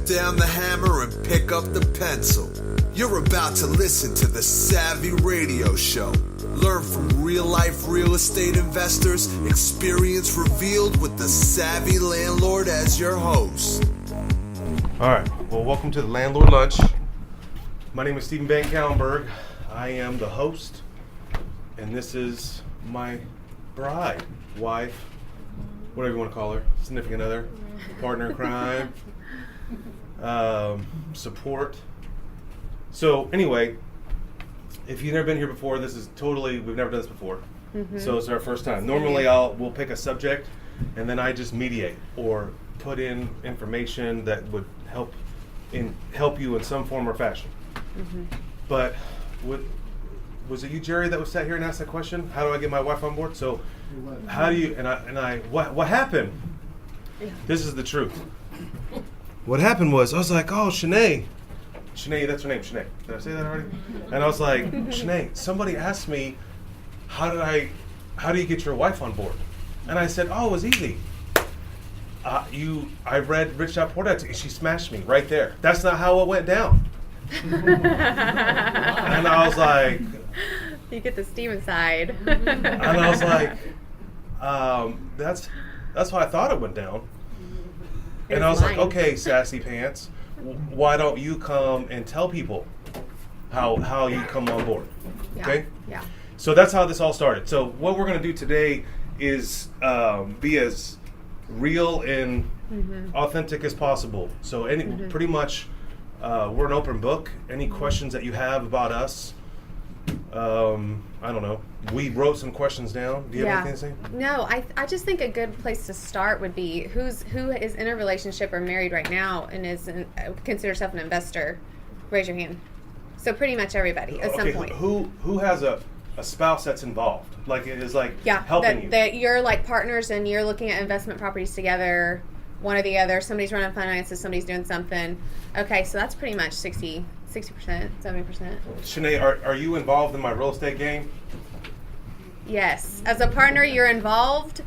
down the hammer and pick up the pencil. You're about to listen to the Savvy Radio Show. Learn from real-life real estate investors, experience revealed with the Savvy Landlord as your host. All right, well, welcome to the Landlord Lunch. My name is VanCauwenbergh. I am the host, and this is my bride, wife, whatever you want to call her, significant other, partner in crime, support. So anyway, if you've never been here before, this is totally, we've never done this before. So it's our first time. Normally we'll pick a subject and then I just mediate or put in information that would help you in some form or fashion. But was it you, Jerry, that was sat here and asked that question? How do I get my wife on board? So how do you, what happened? Yeah. This is the truth. What happened was, I was like, oh, Shanae, that's her name, Shanae. Did I say that already? And I was like, Shanae, somebody asked me, how do you get your wife on board? And I said, oh, it was easy. I read Rich Dad Poor Dad. She smashed me right there. That's not how it went down. And I was like, you get the steam inside. And I was like, that's how I thought it went down. And I was like, okay, sassy pants, why don't you come and tell people how you come on board? Okay? Yeah. So that's how this all started. So what we're going to do today is be as real and authentic as possible. So pretty much we're an open book. Any questions that you have about us, I don't know. We wrote some questions down. Do you have anything to say? No, I just think a good place to start would be who is in a relationship or married right now and considers herself an investor. Raise your hand. So pretty much everybody at some point. Who has a spouse that's involved? Like it is like helping you. That you're like partners and you're looking at investment properties together, one or the other. Somebody's running finances, somebody's doing something. Okay, so that's pretty much 60%, 70%. Shanae, are you involved in my real estate game? Yes. As a partner, you're involved.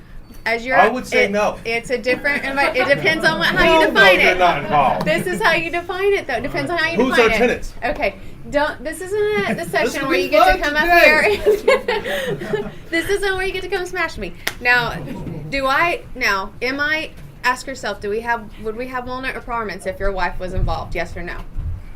I would say no. It's a different. It depends on how you define it. You're not involved. This is how you define it, though. It depends on how you define it. Who's our tenants? Okay. This isn't the session where you get to come up here. This isn't where you get to come smash me. Now, ask yourself, would we have walnut requirements if your wife was involved? Yes or no?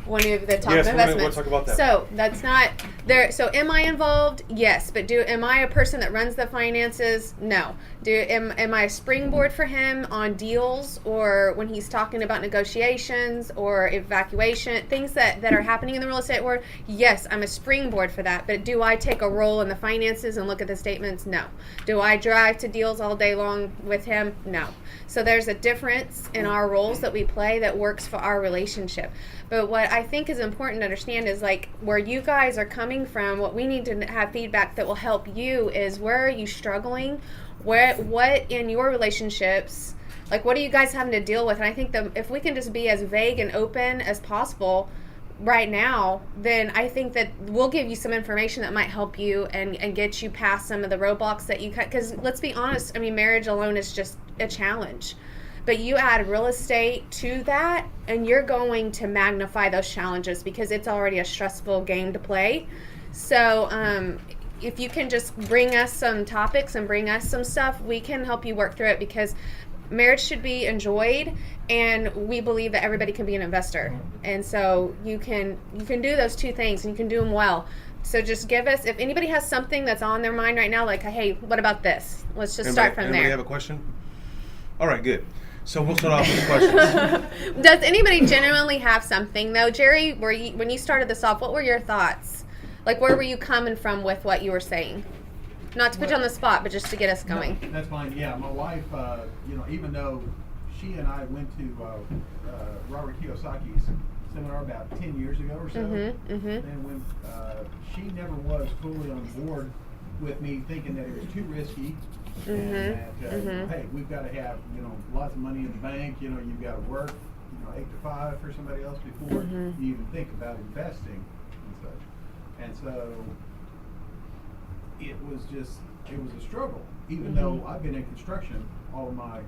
One of the top investments. We'll talk about that. So that's not there. So am I involved? Yes. But am I a person that runs the finances? No. Am I a springboard for him on deals or when he's talking about negotiations or evacuation, things that are happening in the real estate world? Yes, I'm a springboard for that. But do I take a role in the finances and look at the statements? No. Do I drive to deals all day long with him? No. So there's a difference in our roles that we play that works for our relationship. But what I think is important to understand is like where you guys are coming from, what we need to have feedback that will help you is where are you struggling? What in your relationships, like what are you guys having to deal with? And I think if we can just be as vague and open as possible right now, then I think that we'll give you some information that might help you and get you past some of the roadblocks that you cut. Because let's be honest, I mean, marriage alone is just a challenge. But you add real estate to that, and you're going to magnify those challenges because it's already a stressful game to play. So if you can just bring us some topics and bring us some stuff, we can help you work through it because marriage should be enjoyed, and we believe that everybody can be an investor. And so you can do those two things, and you can do them well. So just give us, if anybody has something that's on their mind right now, like, hey, what about this? Let's just start from there. Anybody have a question? All right, good. So we'll start off with questions. Does anybody genuinely have something, though? Jerry, when you started this off, what were your thoughts? Like, where were you coming from with what you were saying? Not to put you on the spot, but just to get us going. No, that's fine. Yeah, my wife, even though she and I went to Robert Kiyosaki's seminar about 10 years ago or so, and when she never was fully on board with me, thinking that it was too risky, and that hey, we've got to have lots of money in the bank. You've got to work 8 to 5 for somebody else before you even think about investing and such. And so it was a struggle, even though I've been in construction all of my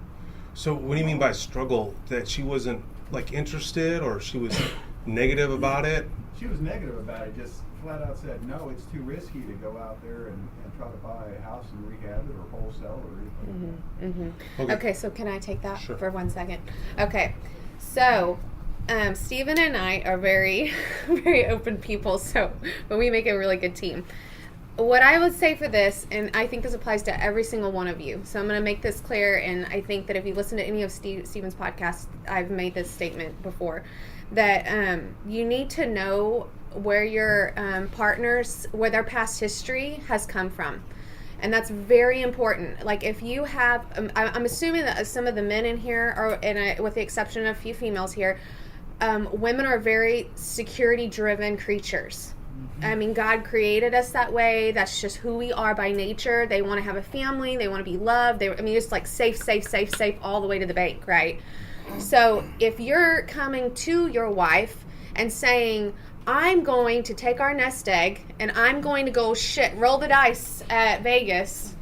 So what do you mean by struggle? That she wasn't like interested, or she was negative about it? She was negative about it, just flat out said, no, it's too risky to go out there and try to buy a house and rehab it or wholesale or anything. Okay, so can I take that Sure. for 1 second? Okay, so Stephen and I are very, very open people, but we make a really good team. What I would say for this, and I think this applies to every single one of you, so I'm going to make this clear, and I think that if you listen to any of Stephen's podcasts, I've made this statement before, that you need to know where your partners, where their past history has come from. And that's very important. Like if you have, I'm assuming that some of the men in here are, and with the exception of a few females here, women are very security-driven creatures. I mean, God created us that way. That's just who we are by nature. They want to have a family. They want to be loved. It's like safe all the way to the bank, right? So if you're coming to your wife and saying, I'm going to take our nest egg and I'm going to go roll the dice at Vegas,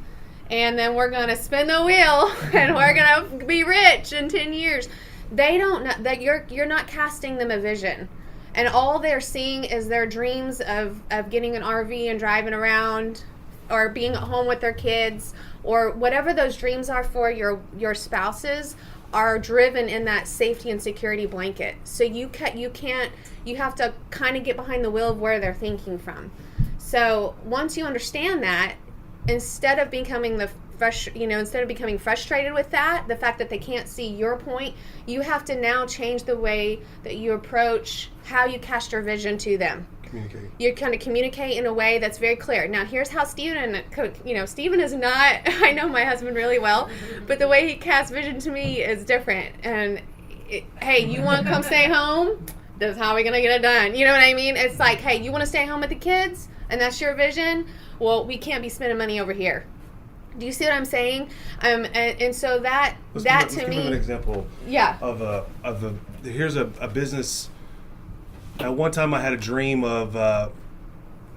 and then we're going to spin the wheel and we're going to be rich in 10 years. They don't know that you're not casting them a vision. And all they're seeing is their dreams of getting an RV and driving around, or being at home with their kids, or whatever those dreams are for your spouses, are driven in that safety and security blanket. So you have to kind of get behind the wheel of where they're thinking from. So once you understand that, instead of becoming frustrated with that, the fact that they can't see your point, you have to now change the way that you approach how you cast your vision to them. Communicate. You kind of communicate in a way that's very clear. Now, here's how Stephen is not, I know my husband really well, but the way he casts vision to me is different. And, hey, you want to come stay home? This is how we're going to get it done. You know what I mean? It's like, hey, you want to stay home with the kids? And that's your vision? Well, we can't be spending money over here. Do you see what I'm saying? And so let's give me an example. Yeah. Here's a business. At one time, I had a dream of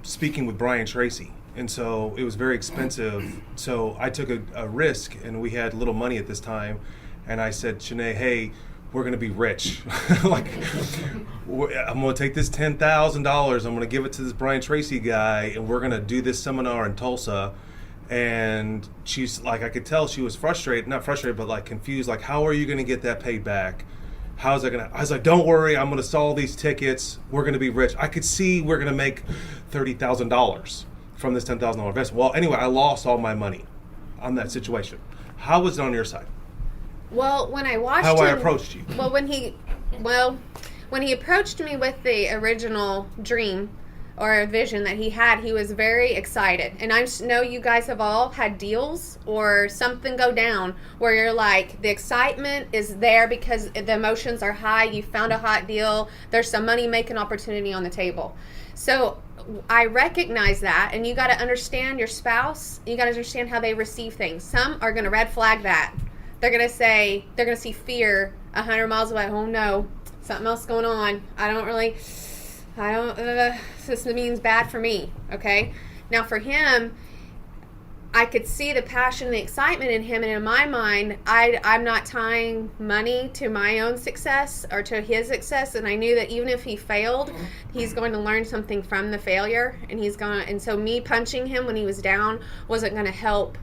speaking with Brian Tracy, and so it was very expensive. So I took a risk, and we had little money at this time, and I said, Shanae, hey, we're gonna be rich. I'm gonna take this $10,000. I'm gonna give it to this Brian Tracy guy, and we're gonna do this seminar in Tulsa. And she's like, I could tell she was not frustrated, but like confused. Like, how are you going to get that paid back? How's that going to, I was like, don't worry. I'm going to sell these tickets. We're going to be rich. I could see we're going to make $30,000 from this $10,000 investment. Well, anyway, I lost all my money on that situation. How was it on your side? Well, when I watched How him, I approached you. Well, when he approached me with the original dream or a vision that he had, he was very excited. And I know you guys have all had deals or something go down where you're like, the excitement is there because the emotions are high. You found a hot deal. There's some money making opportunity on the table. So I recognize that, and you got to understand your spouse. You got to understand how they receive things. Some are going to red flag that. They're going to see fear 100 miles away. Oh no, something else going on. This means bad for me, okay? Now for him, I could see the passion and the excitement in him, and in my mind, I'm not tying money to my own success or to his success, and I knew that even if he failed, he's going to learn something from the failure, and so me punching him when he was down wasn't going to help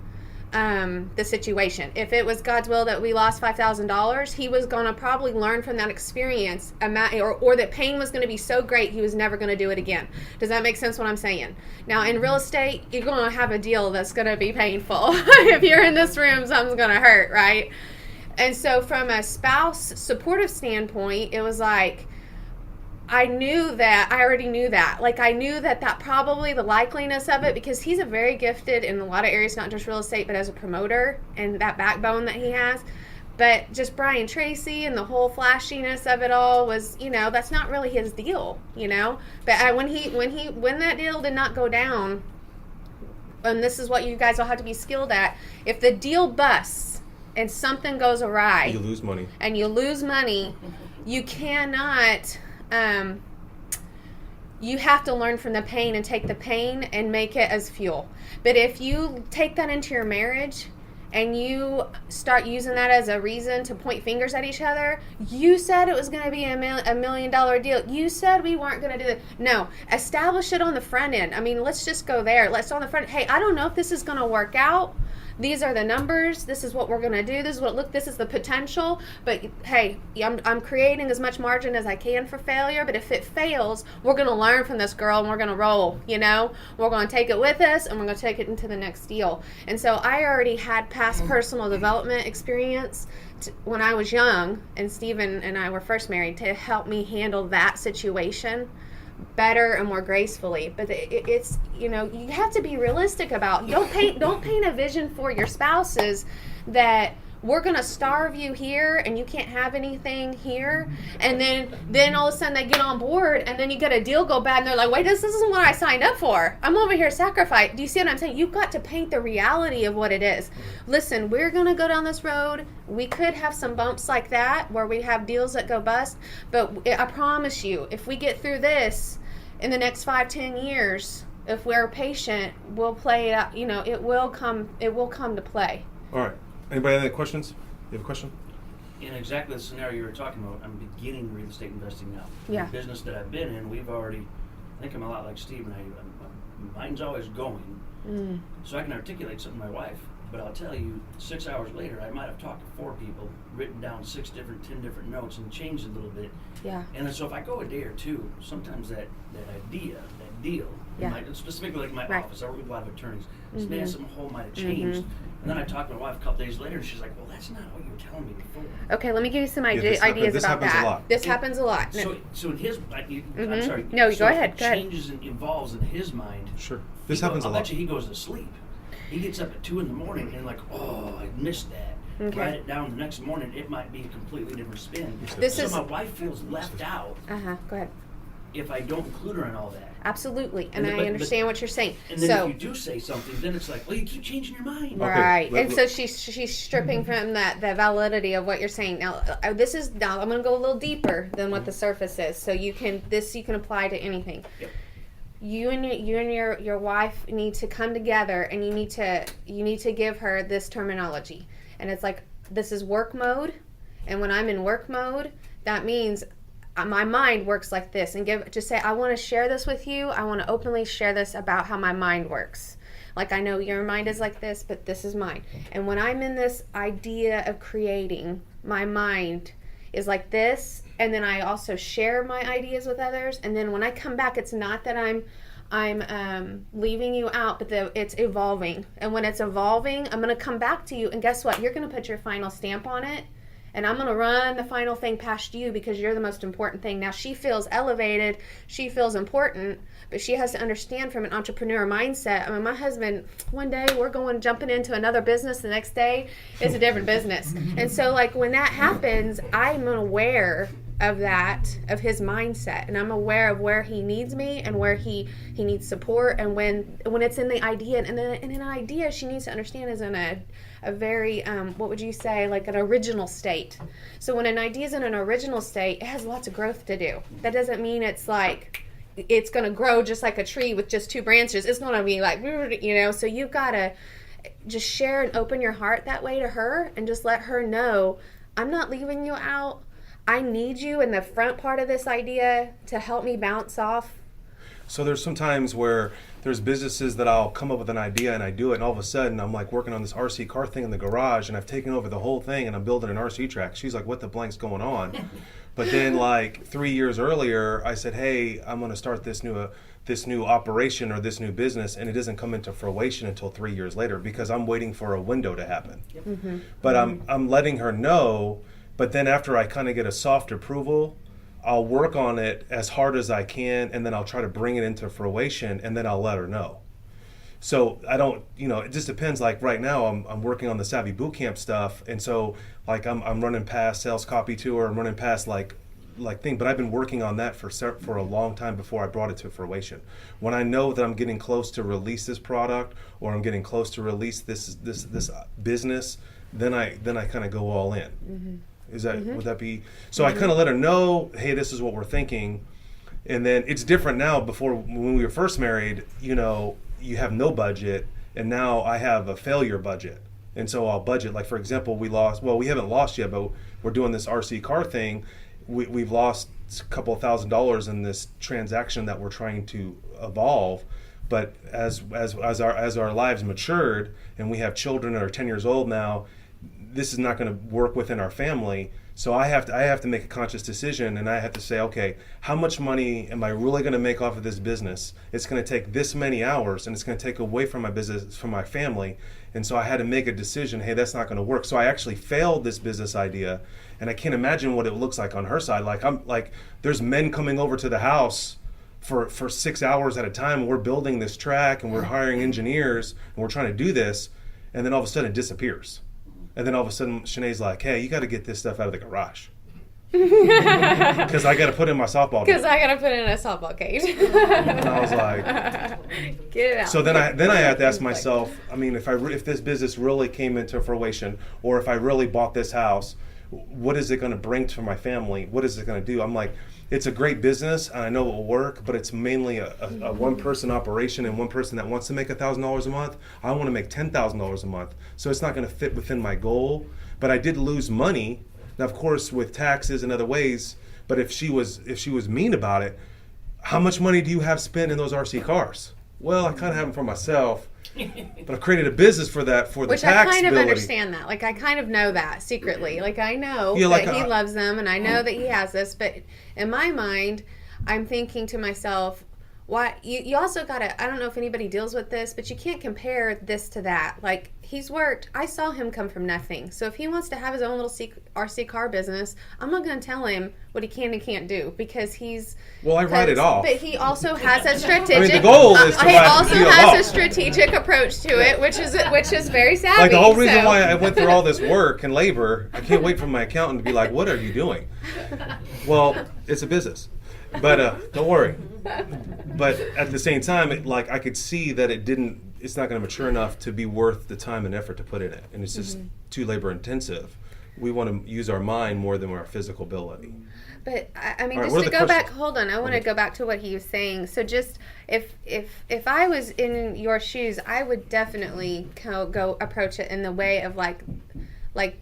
the situation. If it was God's will that we lost $5,000, he was going to probably learn from that experience, or that pain was going to be so great he was never going to do it again. Does that make sense what I'm saying? Now in real estate, you're going to have a deal that's going to be painful. If you're in this room, something's going to hurt, right? And so from a spouse supportive standpoint, it was like, I already knew that. Like, I knew that probably the likeliness of it, because he's a very gifted in a lot of areas, not just real estate, but as a promoter, and that backbone that he has. But just Brian Tracy and the whole flashiness of it all was, that's not really his deal, But when that deal did not go down, and this is what you guys will have to be skilled at, if the deal busts and something goes awry, You lose money. You cannot... you have to learn from the pain and take the pain and make it as fuel. But if you take that into your marriage and you start using that as a reason to point fingers at each other, you said it was going to be a $1 million deal. You said we weren't going to do it. No, establish it on the front end. I mean, let's just go there. Let's on the front. Hey, I don't know if this is going to work out. These are the numbers. This is what we're going to do. This is the potential. But hey, I'm creating as much margin as I can for failure. But if it fails, we're going to learn from this girl and we're going to roll, We're going to take it with us and we're going to take it into the next deal. And so I already had past personal development experience when I was young, and Stephen and I were first married, to help me handle that situation better and more gracefully. But it's you have to be realistic about, don't paint a vision for your spouses that we're gonna starve you here and you can't have anything here, and then all of a sudden they get on board and then you get a deal go bad and they're like, wait, this isn't what I signed up for. I'm over here sacrificing. Do you see what I'm saying? You've got to paint the reality of what it is. Listen, we're gonna go down this road. We could have some bumps like that where we have deals that go bust, but I promise you, if we get through this in the next 5-10 years, if we're patient, we'll play it out. It will come to play. All right. Anybody have any questions? You have a question? In exactly the scenario you were talking about, I'm beginning real estate investing now. Yeah. The business that I've been in, we've already, I think I'm a lot like Steve, and mine's always going. So I can articulate something to my wife, but I'll tell you, 6 hours later, I might have talked to 4 people, written down 10 different notes, and changed a little bit. Yeah. And then so if I go a day or two, sometimes that idea, that deal, specifically like my office, I work with a lot of attorneys, man, some whole might have changed. And then I talked to my wife a couple days later, and she's like, well, that's not what you were telling me before. Okay, let me give you some ideas this about happens that. a lot. This happens a lot. So in his, I'm sorry. No, so go ahead. Go changes and evolves in his mind. Sure. This happens a lot. I bet you he goes to sleep. He gets up at 2 a.m. and like, oh, I missed that. Okay. Write it down the next morning. It might be a completely different spin. So my wife feels left out. Go ahead. If I don't include her in all that. Absolutely, and I understand what you're saying. And then if you do say something, then it's like, well, you keep changing your mind. Right, and so she's stripping from the validity of what you're saying. Now, I'm going to go a little deeper than what the surface is, so you can apply to anything. Yep. You and your wife need to come together, and you need to give her this terminology, and it's like, this is work mode, and when I'm in work mode, that means my mind works like this, and just say, I want to share this with you. I want to openly share this about how my mind works. Like, I know your mind is like this, but this is mine. And when I'm in this idea of creating, my mind is like this, and then I also share my ideas with others. And then when I come back, it's not that I'm leaving you out, but it's evolving. And when it's evolving, I'm going to come back to you, and guess what? You're going to put your final stamp on it. And I'm going to run the final thing past you because you're the most important thing. Now, she feels elevated. She feels important. But she has to understand from an entrepreneur mindset. I mean, my husband, one day we're jumping into another business. The next day is a different business. And so, like, when that happens, I'm aware of his mindset. And I'm aware of where he needs me and where he needs support. And when it's in the idea, and in an idea, she needs to understand is in a very, what would you say, like an original state. So when an idea is in an original state, it has lots of growth to do. That doesn't mean it's like, it's going to grow just like a tree with just 2 branches. It's going to be like, so you've got to just share and open your heart that way to her and just let her know, I'm not leaving you out. I need you in the front part of this idea to help me bounce off. So there's some times where there's businesses that I'll come up with an idea and I do it, and all of a sudden I'm like working on this RC car thing in the garage, and I've taken over the whole thing and I'm building an RC track. She's like, what the blank's going on? But then like 3 years earlier, I said, hey, I'm going to start this new operation or this new business, and it doesn't come into fruition until 3 years later because I'm waiting for a window to happen. Yep. Mm-hmm. But I'm letting her know, but then after I kind of get a soft approval, I'll work on it as hard as I can, and then I'll try to bring it into fruition, and then I'll let her know. So I don't, it just depends. Like right now, I'm working on the Savvy Bootcamp stuff, and so like I'm running past Sales Copy Tour, I'm running past like thing, but I've been working on that for a long time before I brought it to fruition. When I know that I'm getting close to release this product, or I'm getting close to release this business, then I kind of go all in. Mm-hmm. Is that would that be? So I kind of let her know, hey, this is what we're thinking, and then it's different now. Before, when we were first married, you have no budget, and now I have a failure budget. And so I'll budget. Like, for example, we haven't lost yet, but we're doing this RC car thing. We've lost a couple of $1,000s in this transaction that we're trying to evolve. But as our lives matured and we have children that are 10 years old now, this is not going to work within our family. So I have to make a conscious decision, and I have to say, okay, how much money am I really going to make off of this business? It's going to take this many hours, and it's going to take away from my business, from my family. And so I had to make a decision, hey, that's not going to work. So I actually failed this business idea, and I can't imagine what it looks like on her side. Like there's men coming over to the house for 6 hours at a time. We're building this track, and we're hiring engineers, and we're trying to do this, and then all of a sudden it disappears. And then all of a sudden, Shanae's like, hey, you got to get this stuff out of the garage. Because I got to put in my softball Because I got to put in a softball cage. And I was like, get it out. so then I had to ask myself, I mean, if this business really came into fruition, or if I really bought this house, what is it going to bring to my family? What is it going to do? I'm like, it's a great business, and I know it will work, but it's mainly a one-person operation and one person that wants to make $1,000 a month. I want to make $10,000 a month, so it's not going to fit within my goal. But I did lose money, now of course with taxes and other ways. But if she was mean about it, how much money do you have spent in those RC cars? Well, I kind of have them for myself. But I've created a business for that, for the Which tax I kind of ability. understand that. Like, I kind of know that secretly. Like, I know Yeah, like, that he loves them, and I know that he has this. But in my mind, I'm thinking to myself, why? You also got to, I don't know if anybody deals with this, but you can't compare this to that. Like, he's worked. I saw him come from nothing. So if he wants to have his own little RC car business, I'm not going to tell him what he can and can't do, because he's... Well, I write it off. But he also has a strategic... I mean, the goal is to he write also it has off. a strategic approach to it, which is very savvy. Like, the whole reason so. why I went through all this work and labor, I can't wait for my accountant to be like, what are you doing? Well, it's a business. But don't worry. But at the same time, I could see that it's not going to mature enough to be worth the time and effort to put in it. And it's just too labor intensive. We want to use our mind more than our physical ability. But I mean, All right, just what are to the go back, questions? hold on. I want to go back to what he was saying. So just if I was in your shoes, I would definitely go approach it in the way of like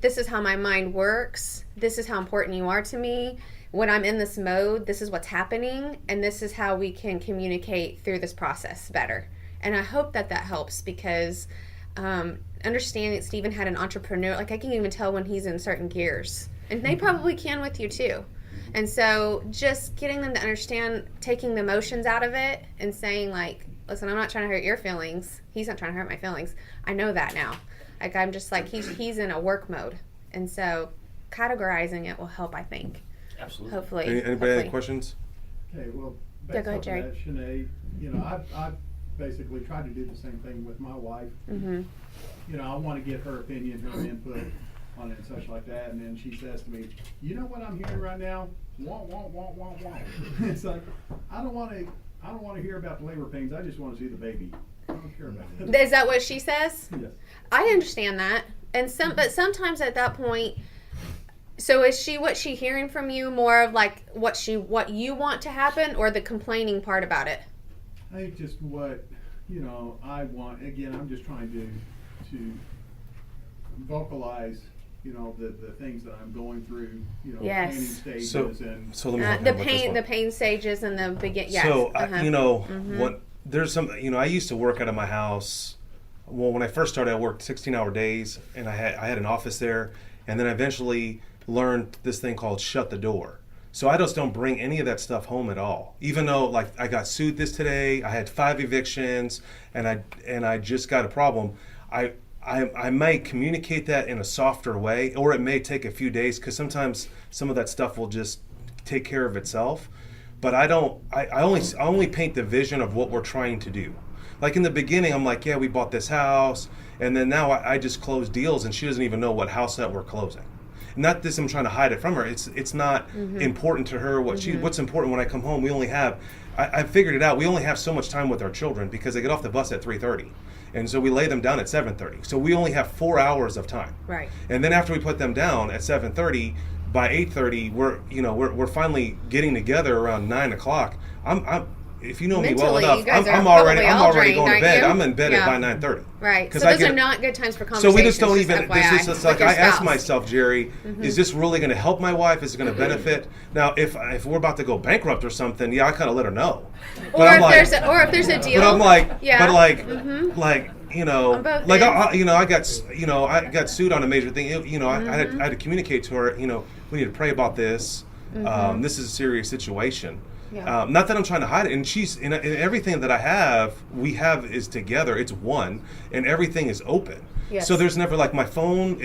this is how my mind works. This is how important you are to me. When I'm in this mode, this is what's happening, and this is how we can communicate through this process better. And I hope that helps, because understanding that Stephen had an entrepreneur, like I can even tell when he's in certain gears, and they probably can with you too. And so just getting them to understand, taking the emotions out of it and saying like, listen, I'm not trying to hurt your feelings. He's not trying to hurt my feelings. I know that now. Like, I'm just like, he's in a work mode. And so categorizing it will help, I think. Absolutely. Hopefully. Anybody have any questions? Okay, well, Yeah, go ahead, based Jerry. off of that, Shanae, I've basically tried to do the same thing with my wife. Mm-hmm. I want to get her opinion, her input on it and such like that, and then she says to me, you know what I'm hearing right now? Want. It's like, I don't want to hear about the labor pains. I just want to see the baby. I don't care about it. Is that what she says? Yes. I understand that. But sometimes at that point, so is what she hearing from you more of like what you want to happen, or the complaining part about it? I think just what, I want. Again, I'm just trying to vocalize, the things that I'm going through, Yes. planning stages So let me help The him with this one. the pain stages and the begin. Yes. So Mm-hmm. what there's some I used to work out of my house. Well, when I first started, I worked 16-hour days, and I had an office there, and then I eventually learned this thing called shut the door. So I just don't bring any of that stuff home at all. Even though, like, I got sued this today, I had 5 evictions, and I just got a problem. I may communicate that in a softer way, or it may take a few days, because sometimes some of that stuff will just take care of itself. But I only paint the vision of what we're trying to do. Like in the beginning, I'm like, yeah, we bought this house, and then now I just close deals, and she doesn't even know what house that we're closing. Not this, I'm trying to hide it from her. It's not important to her. What's important when I come home, we only have, I figured it out, we only have so much time with our children because they get off the bus at 3:30. And so we lay them down at 7:30. So we only have 4 hours of time. Right. And then after we put them down at 7:30, by 8:30, we're finally getting together around 9 o'clock. if you know me well Mentally, enough, you guys are I'm already probably all going drained, to bed. aren't you? I'm in bed Yeah. by 9:30. Right. So Because those are not good times for So conversations. we just don't just even. FYI, This is just like with your I ask spouse. myself, Jerry, is this really going to help my wife? Is it going to benefit? Now, if we're about to go bankrupt or something, yeah, I kind of let her know. But Or I'm if like, there's a deal. but I'm like, yeah. but like, Mhm. like you know, On both like ends. I got sued on a major thing. I had Mm-hmm. to communicate to her. We need to pray about this. This is a serious situation. Yeah. Not that I'm trying to hide it, and she's in everything that I have. We have is together. It's one, and everything is open. Yes. So there's never like my phone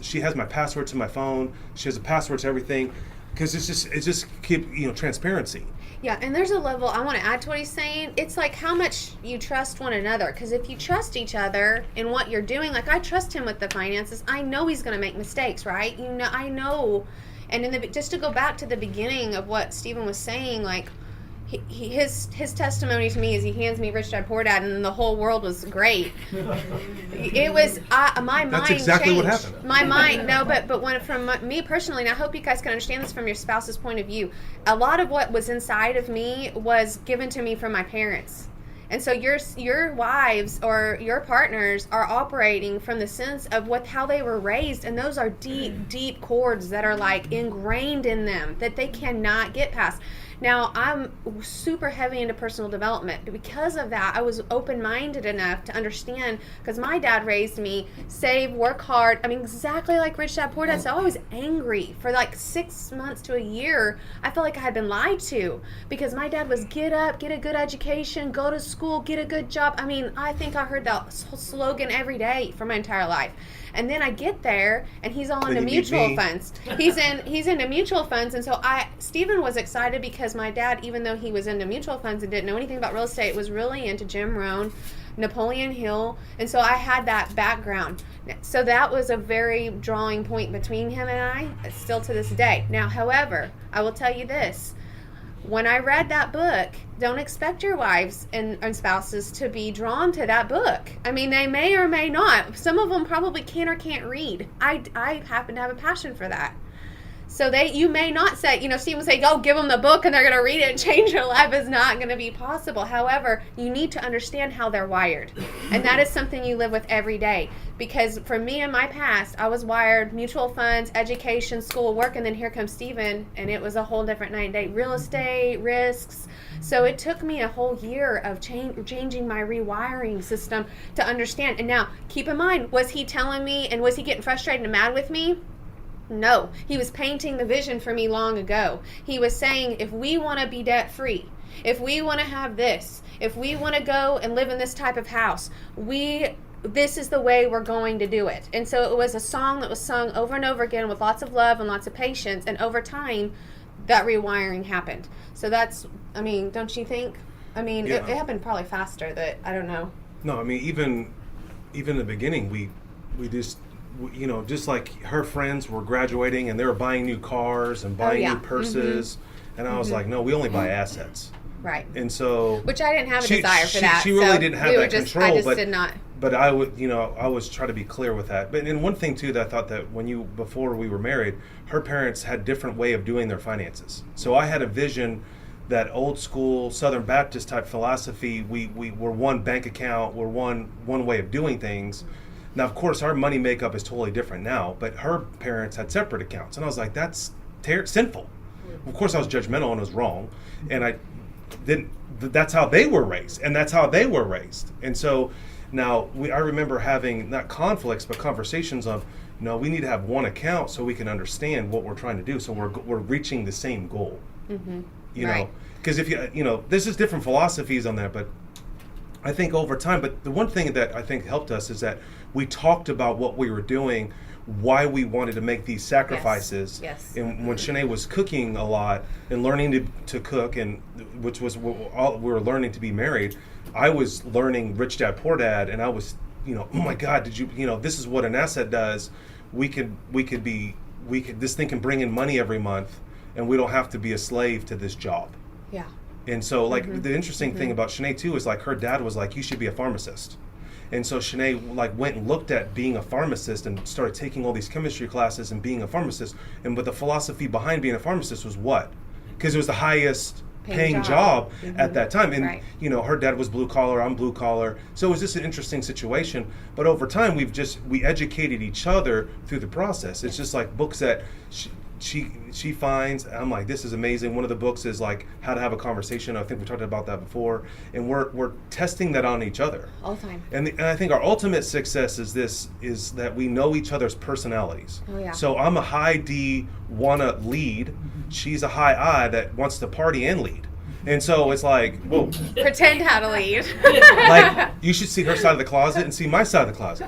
she has my password to my phone. She has a password to everything, because it's just keep transparency. Yeah, and there's a level I want to add to what he's saying. It's like how much you trust one another. Because if you trust each other in what you're doing, like I trust him with the finances. I know he's going to make mistakes, right? I know. And just to go back to the beginning of what Stephen was saying, like his testimony to me is he hands me Rich Dad Poor Dad, and the whole world was great. It was my mind. That's exactly changed. what happened. My mind, no, but when from me personally, and I hope you guys can understand this from your spouse's point of view. A lot of what was inside of me was given to me from my parents. And so your wives or your partners are operating from the sense of how they were raised, and those are deep chords that are like ingrained in them that they cannot get past. Now, I'm super heavy into personal development. Because of that, I was open-minded enough to understand, because my dad raised me, save, work hard. I mean, exactly like Rich Dad Poor Dad. So I was angry for like 6 months to a year. I felt like I had been lied to, because my dad was get up, get a good education, go to school, get a good job. I mean, I think I heard that slogan every day for my entire life. And then I get there, and he's all into mutual funds. He's into mutual funds, and so Stephen was excited because my dad, even though he was into mutual funds and didn't know anything about real estate, was really into Jim Rohn, Napoleon Hill, and so I had that background. So that was a very drawing point between him and I, still to this day. Now, however, I will tell you this. When I read that book, don't expect your wives and spouses to be drawn to that book. I mean, they may or may not. Some of them probably can or can't read. I happen to have a passion for that. So you may not say, Steve will say, go give them the book and they're going to read it and change their life. Is not going to be possible. However, you need to understand how they're wired. And that is something you live with every day. Because for me in my past, I was wired mutual funds, education, school, work, and then here comes Stephen, and it was a whole different night and day. Real estate, risks. So it took me a whole year of changing my rewiring system to understand. And now, keep in mind, was he telling me and was he getting frustrated and mad with me? No, he was painting the vision for me long ago. He was saying, if we want to be debt free, if we want to have this, if we want to go and live in this type of house, this is the way we're going to do it. And so it was a song that was sung over and over again with lots of love and lots of patience. And over time, that rewiring happened. So don't you think? It happened probably faster. I don't know. No, I mean, even in the beginning, we just, just like her friends were graduating and they were buying new cars and buying new purses. Mm-hmm. And I was like, no, we only buy assets. Right. And so, which I didn't have a desire for that. She really didn't have that control. I just did not. But I would, I always try to be clear with that. But and one thing too that I thought that before we were married, her parents had different way of doing their finances. So I had a vision that old school Southern Baptist type philosophy. We were one bank account, we're one way of doing things. Now, of course, our money makeup is totally different now. But her parents had separate accounts, and I was like, that's sinful. Of course, I was judgmental and it was wrong, and I didn't. That's how they were raised, and that's how they were raised, and so. Now, I remember having not conflicts, but conversations of, we need to have one account so we can understand what we're trying to do. So we're reaching the same goal, Right. because if this is different philosophies on that, but I think over time, but the one thing that I think helped us is that we talked about what we were doing, why we wanted to make these sacrifices. Yes. And when Shanae was cooking a lot and learning to cook, and which was we were learning to be married, I was learning Rich Dad Poor Dad, and I was, oh my God, did you, this is what an asset does. This thing can bring in money every month, and we don't have to be a slave to this job. Yeah. And so, the interesting thing about Shanae too is her dad was like, you should be a pharmacist. And so Shanae went and looked at being a pharmacist and started taking all these chemistry classes and being a pharmacist. But the philosophy behind being a pharmacist was what? Because it was the highest paying job Mm-hmm. at that time. And, Right. you know, her dad was blue collar, I'm blue collar. So it was just an interesting situation. But over time, we educated each other through the process. It's just like books that she finds. I'm like, this is amazing. One of the books is like How to Have a Conversation. I think we talked about that before. And we're testing that on each other. All the time. And I think our ultimate success is that we know each other's personalities. Oh, yeah. So I'm a high D, wanna lead. She's a high I that wants to party and lead. And so it's like, whoa, Pretend how to lead. like you should see her side of the closet and see my side of the closet.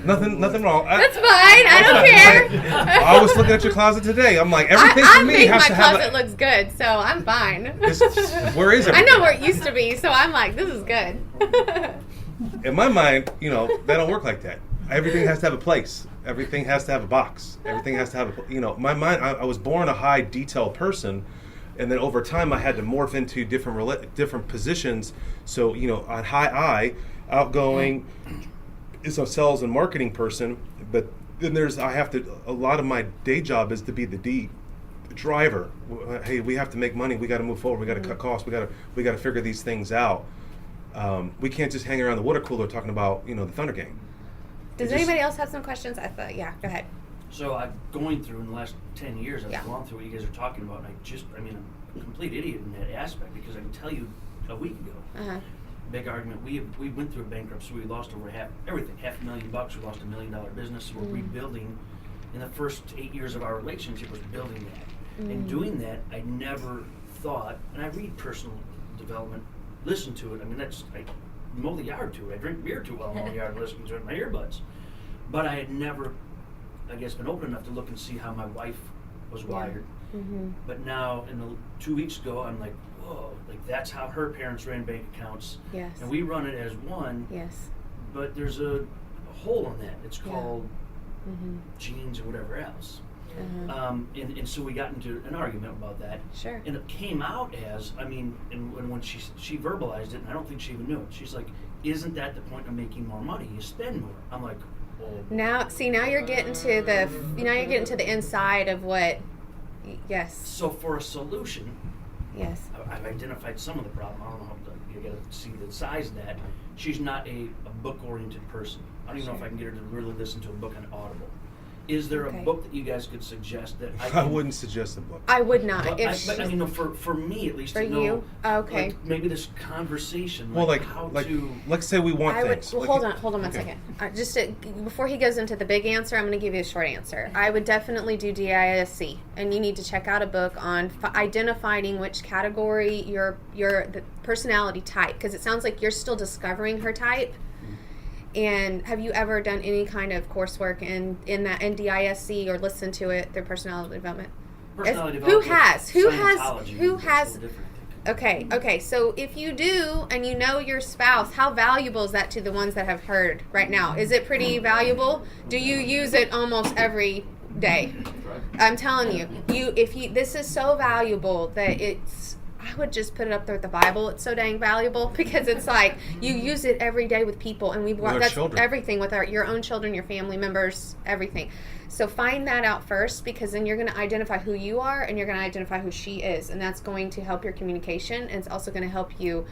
Nothing wrong. That's fine. I don't care. I was looking at your closet today. I'm like, everything I for me think has my to have closet looks good, so I'm fine. where is it? I know where it used to be, so I'm like, this is good. In my mind, you know, that don't work like that. Everything has to have a place. Everything has to have a box. Everything has to have a, you know, my mind, I was born a high detail person, and then over time I had to morph into different positions. So, you know, on high I, outgoing, is a sales and marketing person, but then a lot of my day job is to be the D driver. Hey, we have to make money. We got to move forward. We got to cut costs. We got to figure these things out. We can't just hang around the water cooler talking about, you know, the Thunder Game. Does anybody else have some questions? I thought, yeah, go ahead. So I'm going through in the last 10 years, I've Yeah. gone through what you guys are talking about, and I'm a complete idiot in that aspect, because I can tell you a week ago, Uh-huh. big argument, we went through a bankruptcy, we lost over everything, $500,000, we lost $1 million business, so we're rebuilding. In the first 8 years of our relationship was building that. And doing that, I never thought, and I read personal development, listen to it, I mow the yard to it, I drink beer too well, mow the yard listening to it in my earbuds. But I had never, I guess, been open enough to look and see how my wife was wired. Mm-hmm. But now, 2 weeks ago, I'm like, whoa, like that's how her parents ran bank accounts. Yes. And we run it as one, Yes. but there's a hole in that. It's Yeah. called Mm-hmm. genes or whatever else. Uh-huh. And so we got into an argument about that. Sure. And it came out as, and when she verbalized it, and I don't think she even knew it, she's like, isn't that the point of making more money? You spend more. I'm like, oh. Now you're getting to the inside of what. Yes. So for a solution, Yes. I've identified some of the problem. I don't know how you got to see the size of that. She's not a book-oriented person. I don't even know if I can get her to really listen to a book on Audible. Is there Okay. a book that you guys could suggest that I wouldn't suggest a book. I would not. For me at least, For to know, you? Okay. like, maybe this conversation, Well, how like to. let's say we want I would. things. Well, Like- hold on one okay. second. Just before he goes into the big answer, I'm going to give you a short answer. I would definitely do DISC, and you need to check out a book on identifying which category the personality type, because it sounds like you're still discovering her type. And have you ever done any kind of coursework in DISC or listened to it through personality development? Personality Who development, has? Scientology, Who that's a has? little different, I think. Okay. So if you do, and you know your spouse, how valuable is that to the ones that have heard right now? Is it pretty valuable? Do you use it almost every day? I'm telling you, this is so valuable that I would just put it up there with the Bible. It's so dang valuable because it's like you use it every day with people, and that's children. everything with your own children, your family members, everything. So find that out first, because then you're going to identify who you are and you're going to identify who she is, and that's going to help your communication, and it's also going to help you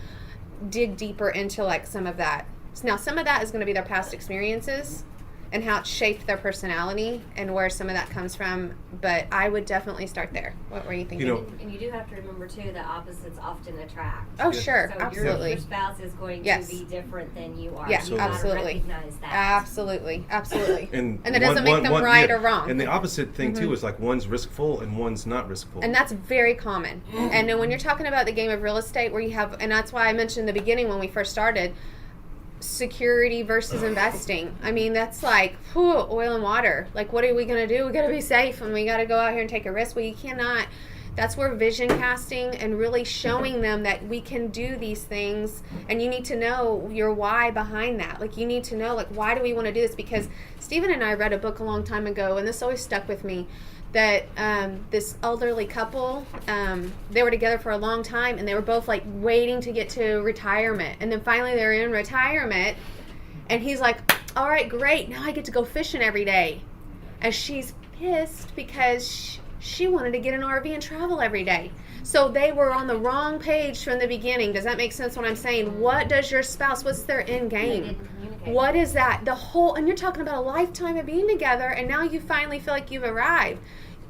dig deeper into like some of that. Now, some of that is going to be their past experiences and how it shaped their personality and where some of that comes from, but I would definitely start there. What were you thinking? You know, And you do have to remember too that opposites often attract. Oh, sure, So absolutely. Your spouse is going Yes. to be different than you are. Yeah, You gotta absolutely. recognize that. Absolutely. And that doesn't make them right or wrong. And the opposite thing too is like one's riskful and one's not riskful. And that's very common. And then when you're talking about the game of real estate, where you have, and that's why I mentioned in the beginning when we first started, security versus investing. I mean, that's like oil and water. Like, what are we going to do? We got to be safe, and we got to go out here and take a risk. Well, you cannot. That's where vision casting and really showing them that we can do these things, and you need to know your why behind that. Like, you need to know, like, why do we want to do this? Because Stephen and I read a book a long time ago, and this always stuck with me, that this elderly couple, they were together for a long time, and they were both like waiting to get to retirement, and then finally they're in retirement, and he's like, all right, great, now I get to go fishing every day, and she's pissed because She wanted to get an RV and travel every day. So they were on the wrong page from the beginning. Does that make sense what I'm saying? What does your spouse, what's their end They game? didn't communicate. What is that? And you're talking about a lifetime of being together, and now you finally feel like you've arrived.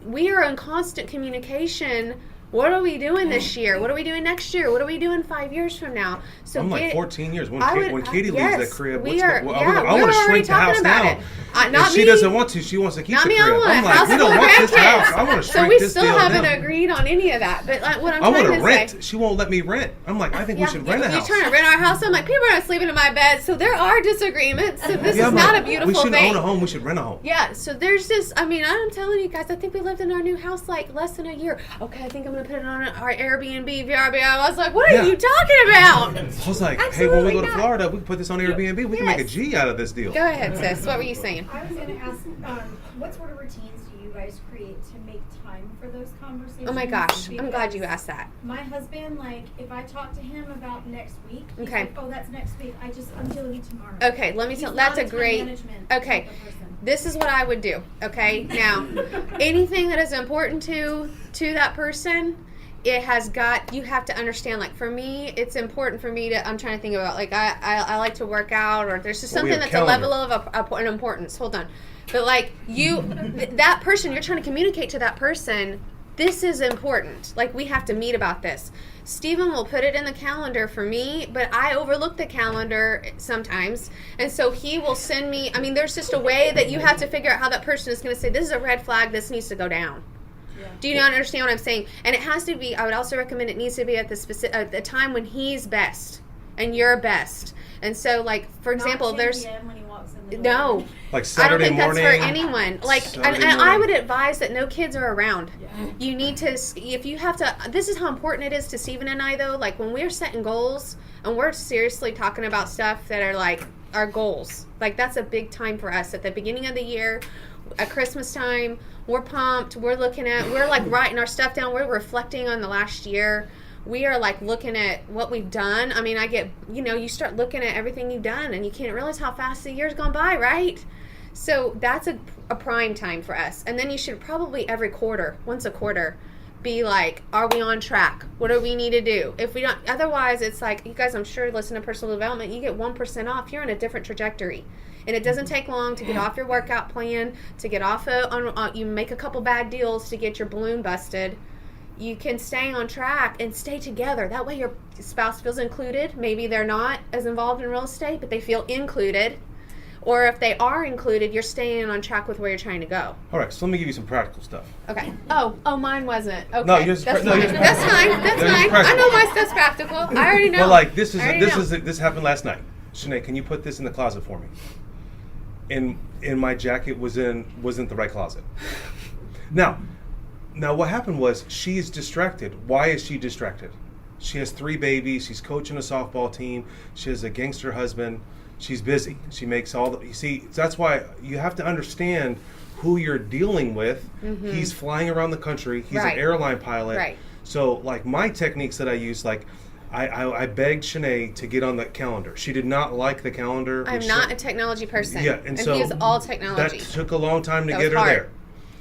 We are in constant communication. What are we doing this year? What are we doing next year? What are we doing 5 years from now? So I'm like 14 years. When, when Katie yes, leaves that crib, we are. I We're want to already shrink the talking house about down. it. Not If she me. doesn't want to, she wants to keep Not the me. crib. I want I'm a like, house we full don't of want this grandkids. house. I want to So shrink we this still deal haven't down. agreed on any of that. But like, what I'm I trying want to to rent. say. She won't let me rent. I'm like, I think we should rent a You're house. trying to rent our house. I'm like, people are not sleeping in my bed. So there are disagreements. So this is I'm not like, a beautiful we shouldn't thing. own a home. We should rent a home. Yeah, so there's this, I'm telling you guys, I think we lived in our new house like less than a year. Okay, I think I'm going to put it on our Airbnb, VRBO. I was like, what are you talking about? I was like, hey, when Absolutely we go to not. Florida, we can put this on Airbnb. We can make a Yes. G out of this deal. Go ahead, sis. What were you saying? I was going to ask, what sort of routines do you guys create to make time for those conversations? Oh my gosh, I'm glad you Because asked that. My husband, like, if I talk to him about next week, he's Okay. like, oh, that's next week. I'm dealing with tomorrow. Okay, let me He's tell, not that's a time great, management okay. type of person. This is what I would do, okay? Now, anything that is important to that person, you have to understand, like, for me, it's important for me to, I'm trying to think about, like, I like to work out, or there's just Well, we something have that's a level calendar. of an importance. Hold on. But, like, that person, you're trying to communicate to that person, this is important. Like, we have to meet about this. Stephen will put it in the calendar for me, but I overlook the calendar sometimes. And so he will send me, there's just a way that you have to figure out how that person is going to say, this is a red flag, this needs to go down. Do you not understand what I'm saying? And it has to be, I would also recommend it needs to be at the time when he's best and you're best. And so, like, for example, Not 10 there's, PM when he walks in the door. no. Like I don't Saturday think morning. that's for anyone. Like, Saturday and I morning. would advise that no kids are around. Yeah. You need to, if you have to, this is how important it is to Stephen and I, though. Like, when we're setting goals and we're seriously talking about stuff that are like our goals, like, that's a big time for us at the beginning of the year, at Christmas time. We're pumped. We're like writing our stuff down. We're reflecting on the last year. We are like looking at what we've done. You start looking at everything you've done and you can't realize how fast the year's gone by, right? So that's a prime time for us. And then you should probably once a quarter, be like, are we on track? What do we need to do? If we don't, otherwise it's like, you guys, I'm sure listen to personal development, you get 1% off, you're in a different trajectory. And it doesn't take long to get off your workout plan, to get off you make a couple bad deals to get your balloon busted. You can stay on track and stay together. That way your spouse feels included. Maybe they're not as involved in real estate, but they feel included. Or if they are included, you're staying on track with where you're trying to go. All right, so let me give you some practical stuff. Okay. Oh, mine wasn't. Okay. No, yours is that's no, fine. yours is That's practical. fine. That's Yours is fine. I practical. know my stuff's practical. I already know. But like this I already know. happened last night. Shanae, can you put this in the closet for me? In my jacket wasn't the right closet. Now what happened was she's distracted. Why is she distracted? She has 3 babies. She's coaching a softball team. She has a gangster husband. She's busy. She makes you see, that's why you have to understand who you're dealing with. Mm-hmm. He's flying around the country. He's Right. an airline pilot. Right. So like my techniques that I use, like I begged Shanae to get on the calendar. She did not like the calendar. I'm not a technology person. Yeah, and so he is all technology. That took a long time to That get was her hard. there.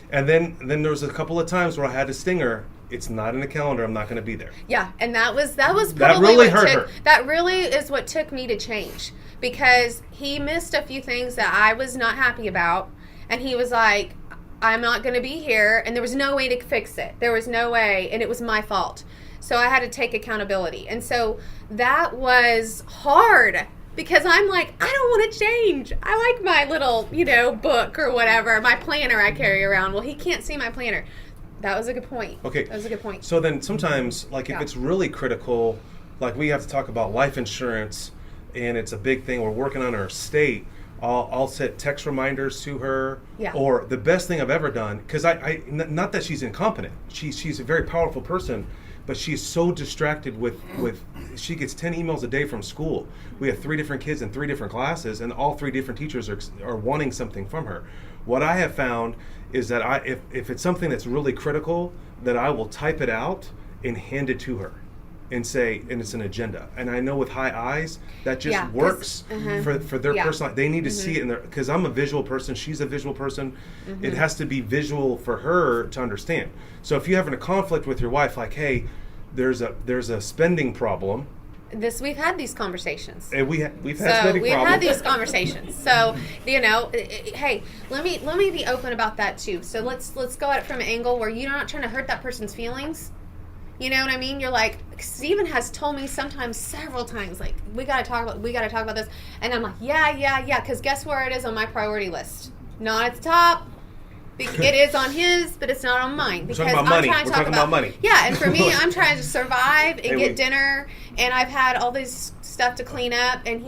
And then there was a couple of times where I had to sting her. It's not in the calendar. I'm not going to be there. Yeah, and that was probably really what hurt took, her. That really is what took me to change, because he missed a few things that I was not happy about, and he was like, I'm not going to be here, and there was no way to fix it. There was no way, and it was my fault. So I had to take accountability. And so that was hard, because I'm like, I don't want to change. I like my little, book or whatever, my planner I carry around. Well, he can't see my planner. That was a good point. Okay. That was a good point. So then sometimes, like if Yeah. it's really critical, like we have to talk about life insurance, and it's a big thing. We're working on our estate. I'll set text reminders to her. Yeah. Or the best thing I've ever done, because not that she's incompetent. She's a very powerful person, but she's so distracted with she gets 10 emails a day from school. We have 3 different kids in 3 different classes, and all 3 different teachers are wanting something from her. What I have found is that if it's something that's really critical, that I will type it out and hand it to her. and say, and it's an agenda. And I know with high eyes, that just Yeah, 'cause- works for their Yeah. personal. They need to see it in their, because I'm a visual person, she's a visual person. It has to be visual for her to understand. So if you're having a conflict with your wife, like, hey, there's a spending problem, We've had these conversations. and we've had So spending we've problems. had these conversations. So hey, let me be open about that too. So let's go at it from an angle where you're not trying to hurt that person's feelings. You know what I mean? You're like, Steven has told me several times, like, we gotta talk about this, and I'm like, yeah, because guess where it is on my priority list? Not at the top. It is on his, but it's not on mine. Because talking about I'm money. trying to We're talk talking about money. Yeah, and for me, I'm trying to survive and Hey, get dinner, and I've had all this stuff to clean up, and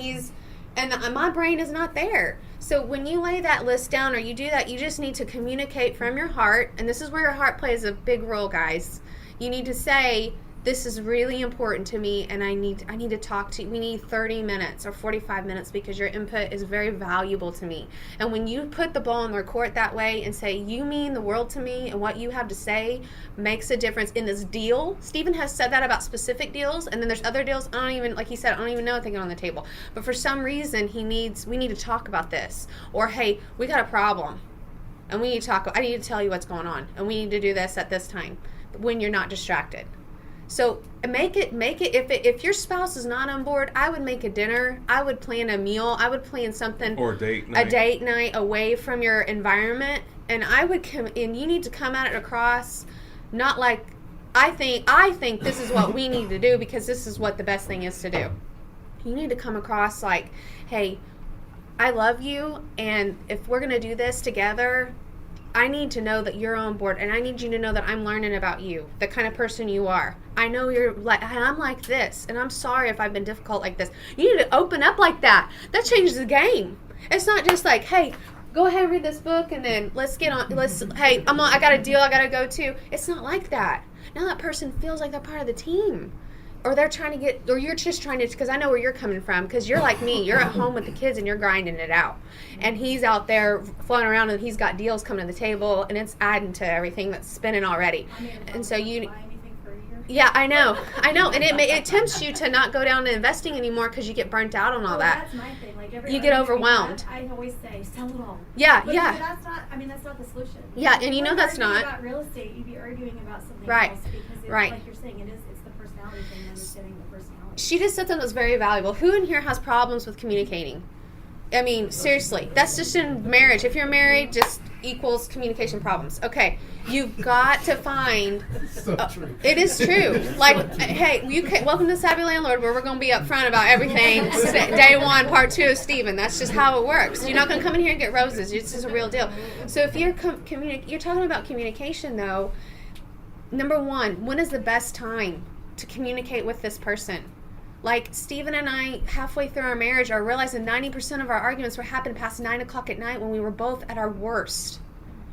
my brain is not there. So when you lay that list down or you do that, you just need to communicate from your heart, and this is where your heart plays a big role, guys. You need to say, this is really important to me, and I need to talk to you. We need 30 minutes or 45 minutes because your input is very valuable to me. And when you put the ball in their court that way and say, you mean the world to me, and what you have to say makes a difference in this deal. Steven has said that about specific deals, and then there's other deals, like he said, I don't even know if they get on the table. But for some reason, we need to talk about this. Or, hey, we got a problem, and we need to talk. I need to tell you what's going on, and we need to do this at this time when you're not distracted. So make it. If your spouse is not on board, I would make a dinner. I would plan a meal. I would plan something, Or a date night. A date night away from your environment. And and you need to come at it across, not like I think this is what we need to do because this is what the best thing is to do. You need to come across like, hey, I love you, and if we're gonna do this together, I need to know that you're on board, and I need you to know that I'm learning about you, the kind of person you are. I know you're like, and I'm like this, and I'm sorry if I've been difficult like this. You need to open up like that. That changes the game. It's not just like, hey, go ahead and read this book, and then hey, I got a deal I got to go to. It's not like that. Now that person feels like they're part of the team. Or they're trying to get, or you're just trying to, because I know where you're coming from, because you're like me, you're at home with the kids and you're grinding it out. And he's out there floating around and he's got deals coming to the table and it's adding to everything that's spinning already. And so you, buy anything for a year. yeah, I know. And it tempts you to not go down to investing anymore because you get burnt out on all that. That's my thing. Like You get overwhelmed. I always say, sell it all. Yeah, But yeah. that's not the solution. Yeah, and you know When that's arguing not. about real estate, you'd be arguing about something Right, else because it's right. like you're saying, it's the personality thing, understanding the personality. She just said something that was very valuable. Who in here has problems with communicating? I mean, seriously, that's just in marriage. If you're married, just equals communication problems. Okay, you've got to find. It is true. Like, hey, welcome to Savvy Landlord, where we're going to be upfront about everything. Day one, part two of Steven. That's just how it works. You're not going to come in here and get roses. It's just a real deal. So if you're you're talking about communication, though. Number one, when is the best time to communicate with this person? Like, Steven and I, halfway through our marriage, are realizing 90% of our arguments were happening past 9 o'clock at night when we were both at our worst.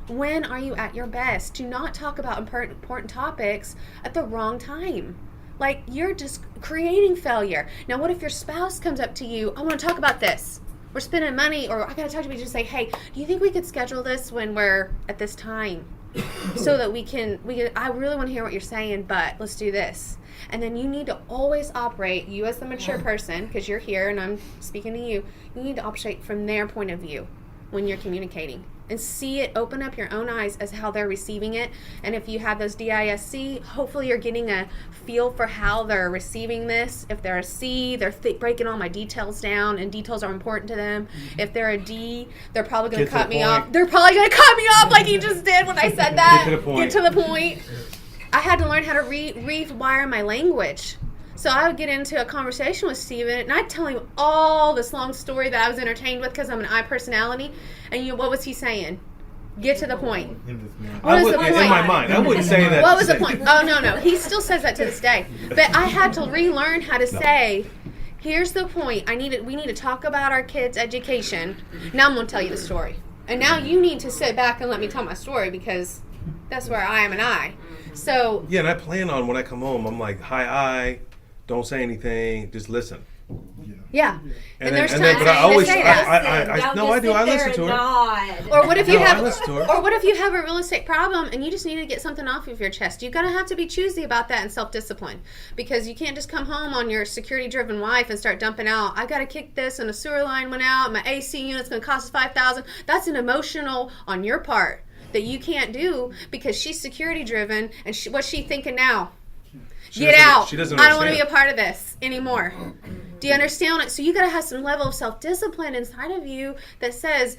When are you at your best? Do not talk about important topics at the wrong time. Like, you're just creating failure. Now, what if your spouse comes up to you, I want to talk about this. We're spending money, or I got to talk to you, just say, hey, do you think we could schedule this when we're at this time? So that we can, I really want to hear what you're saying, but let's do this. And then you need to always operate, you as the mature person, because you're here and I'm speaking to you, you need to operate from their point of view when you're communicating. And see it, open up your own eyes as how they're receiving it. And if you have those DISC, hopefully you're getting a feel for how they're receiving this. If they're a C, they're breaking all my details down, and details are important to them. If they're a D, they're probably going to cut me off. They're probably going to cut me off like you just did when I said that. Get to the point. I had to learn how to rewire my language. So I would get into a conversation with Steven, and I'd tell him all this long story that I was entertained with because I'm an I personality. And what was he saying? Get to the point. What was the point? In my mind, I wouldn't say that. What was the point? Oh, no. He still says that to this day. But I had to relearn how to say, here's the point. We need to talk about our kids' education. Now I'm going to tell you the story. And now you need to sit back and let me tell my story because that's where I am an I. So yeah, and I plan on when I come home, I'm like, hi, I. Don't say anything. Just listen. Yeah. And there's then- times but that I you always, say that. no, I do. I listen to her. Or what if you No, I have, listen to her. or what if you have a real estate problem and you just need to get something off of your chest? You're gonna have to be choosy about that and self-discipline, because you can't just come home on your security-driven wife and start dumping out. I gotta kick this, and a sewer line went out. My AC unit's gonna cost us $5,000. That's an emotional on your part that you can't do because she's security-driven, and what's she thinking now? Get out. She doesn't I don't want to be a understand. part of this anymore. Do you understand it? So you got to have some level of self-discipline inside of you that says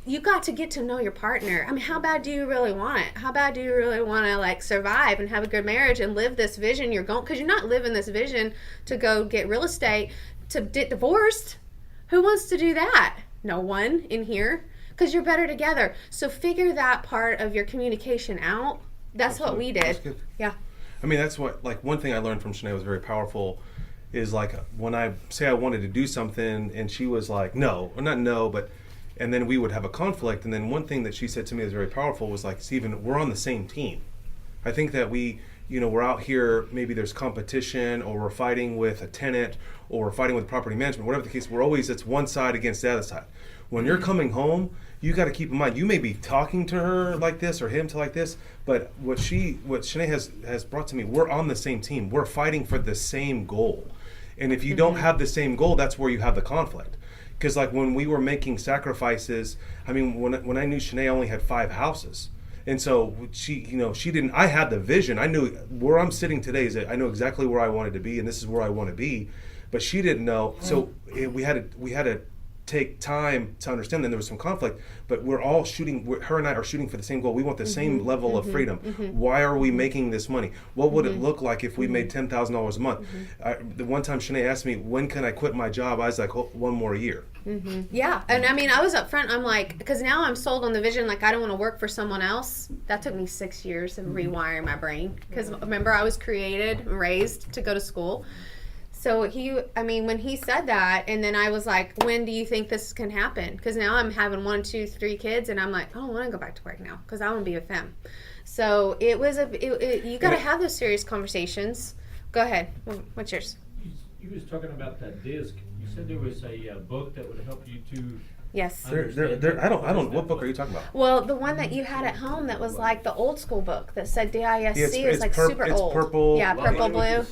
you got to get to know your partner. I mean, how bad do you really want it? How bad do you really want to like survive and have a good marriage and live this vision you're going? Because you're not living this vision to go get real estate to get divorced. Who wants to do that? No one in here. Because you're better together. So figure that part of your communication out. That's what we did. That's good. Yeah. I mean, that's what, like, one thing I learned from Shanae was very powerful is, like, when I say I wanted to do something and she was like, no, or not no, but, and then we would have a conflict. And then one thing that she said to me was very powerful was like, Stephen, we're on the same team. I think that we're out here, maybe there's competition, or we're fighting with a tenant, or we're fighting with property management, whatever the case, it's one side against the other side. When you're coming home, you got to keep in mind, you may be talking to her like this or him to like this, but what Shanae has brought to me, we're on the same team. We're fighting for the same goal. And if you don't have the same goal, that's where you have the conflict. Because like when we were making sacrifices, I mean, when I knew Shanae only had 5 houses. And so she didn't, I had the vision. I knew where I'm sitting today is that I know exactly where I wanted to be, and this is where I want to be. But she didn't know. So we had to take time to understand. Then there was some conflict, but her and I are shooting for the same goal. We want the same level of freedom. Why are we making this money? What would it look like if we made $10,000 a month? The one time Shanae asked me, when can I quit my job? I was like, oh, 1 more year. Yeah, and I mean, I was up front. I'm like, because now I'm sold on the vision. Like, I don't want to work for someone else. That took me 6 years of rewiring my brain. Because remember, I was created and raised to go to school. So when he said that, and then I was like, when do you think this can happen? Because now I'm having 1, 2, 3 kids, and I'm like, I don't want to go back to work now because I want to be a femme. So it was you got to have those serious conversations. Go ahead. What's yours? You was talking about that disc. You said there was a book that would help you to. Yes. I don't. What book are you talking about? Well, the one that you had at home that was like the old school book that said DISC. It's like super it's old. purple. Yeah, purple blue.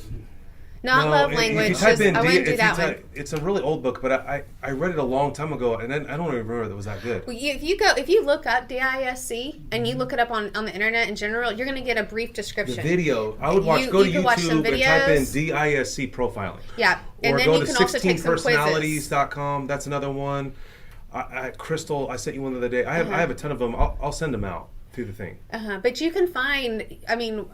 Not No, love if language. you type Just, in I wouldn't do if that you one. it's a really old book, but I read it a long time ago, and then I don't even remember that it was that good. Well, if you look up DISC and you look it up on the internet in general, you're going to get a brief The description. video, I would watch. You Go to can watch some YouTube and type in videos. DISC profiling. Yeah, and Or then go you to can also take some quizzes. 16personalities.com. That's another one. Crystal, I sent you one the other day. I have a ton of them. I'll send them out through the thing. But you can find, I mean,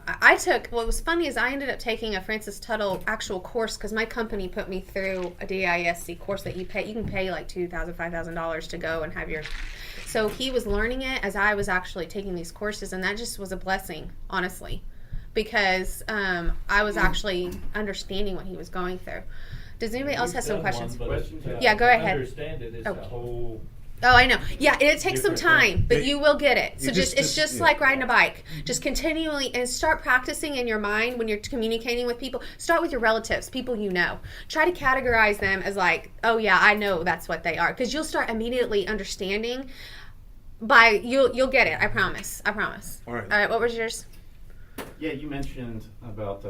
what was funny is I ended up taking a Francis Tuttle actual course because my company put me through a DISC course that you can pay like $2,000, $5,000 to go and have your, so he was learning it as I was actually taking these courses, and that just was a blessing, honestly, because I was actually understanding what he was going through. Does anybody else have some questions? Yeah, go ahead. Understand it is a whole. Oh, I know. Yeah, it takes some time, but you will get it. So You it's like riding a bike. Just continually and start practicing in your mind when you're communicating with people. Start with your relatives, people you know. Try to categorize them as like, oh yeah, I know that's what they are, because you'll start immediately understanding. You'll get it. I promise. All right. What was yours? Yeah, you mentioned about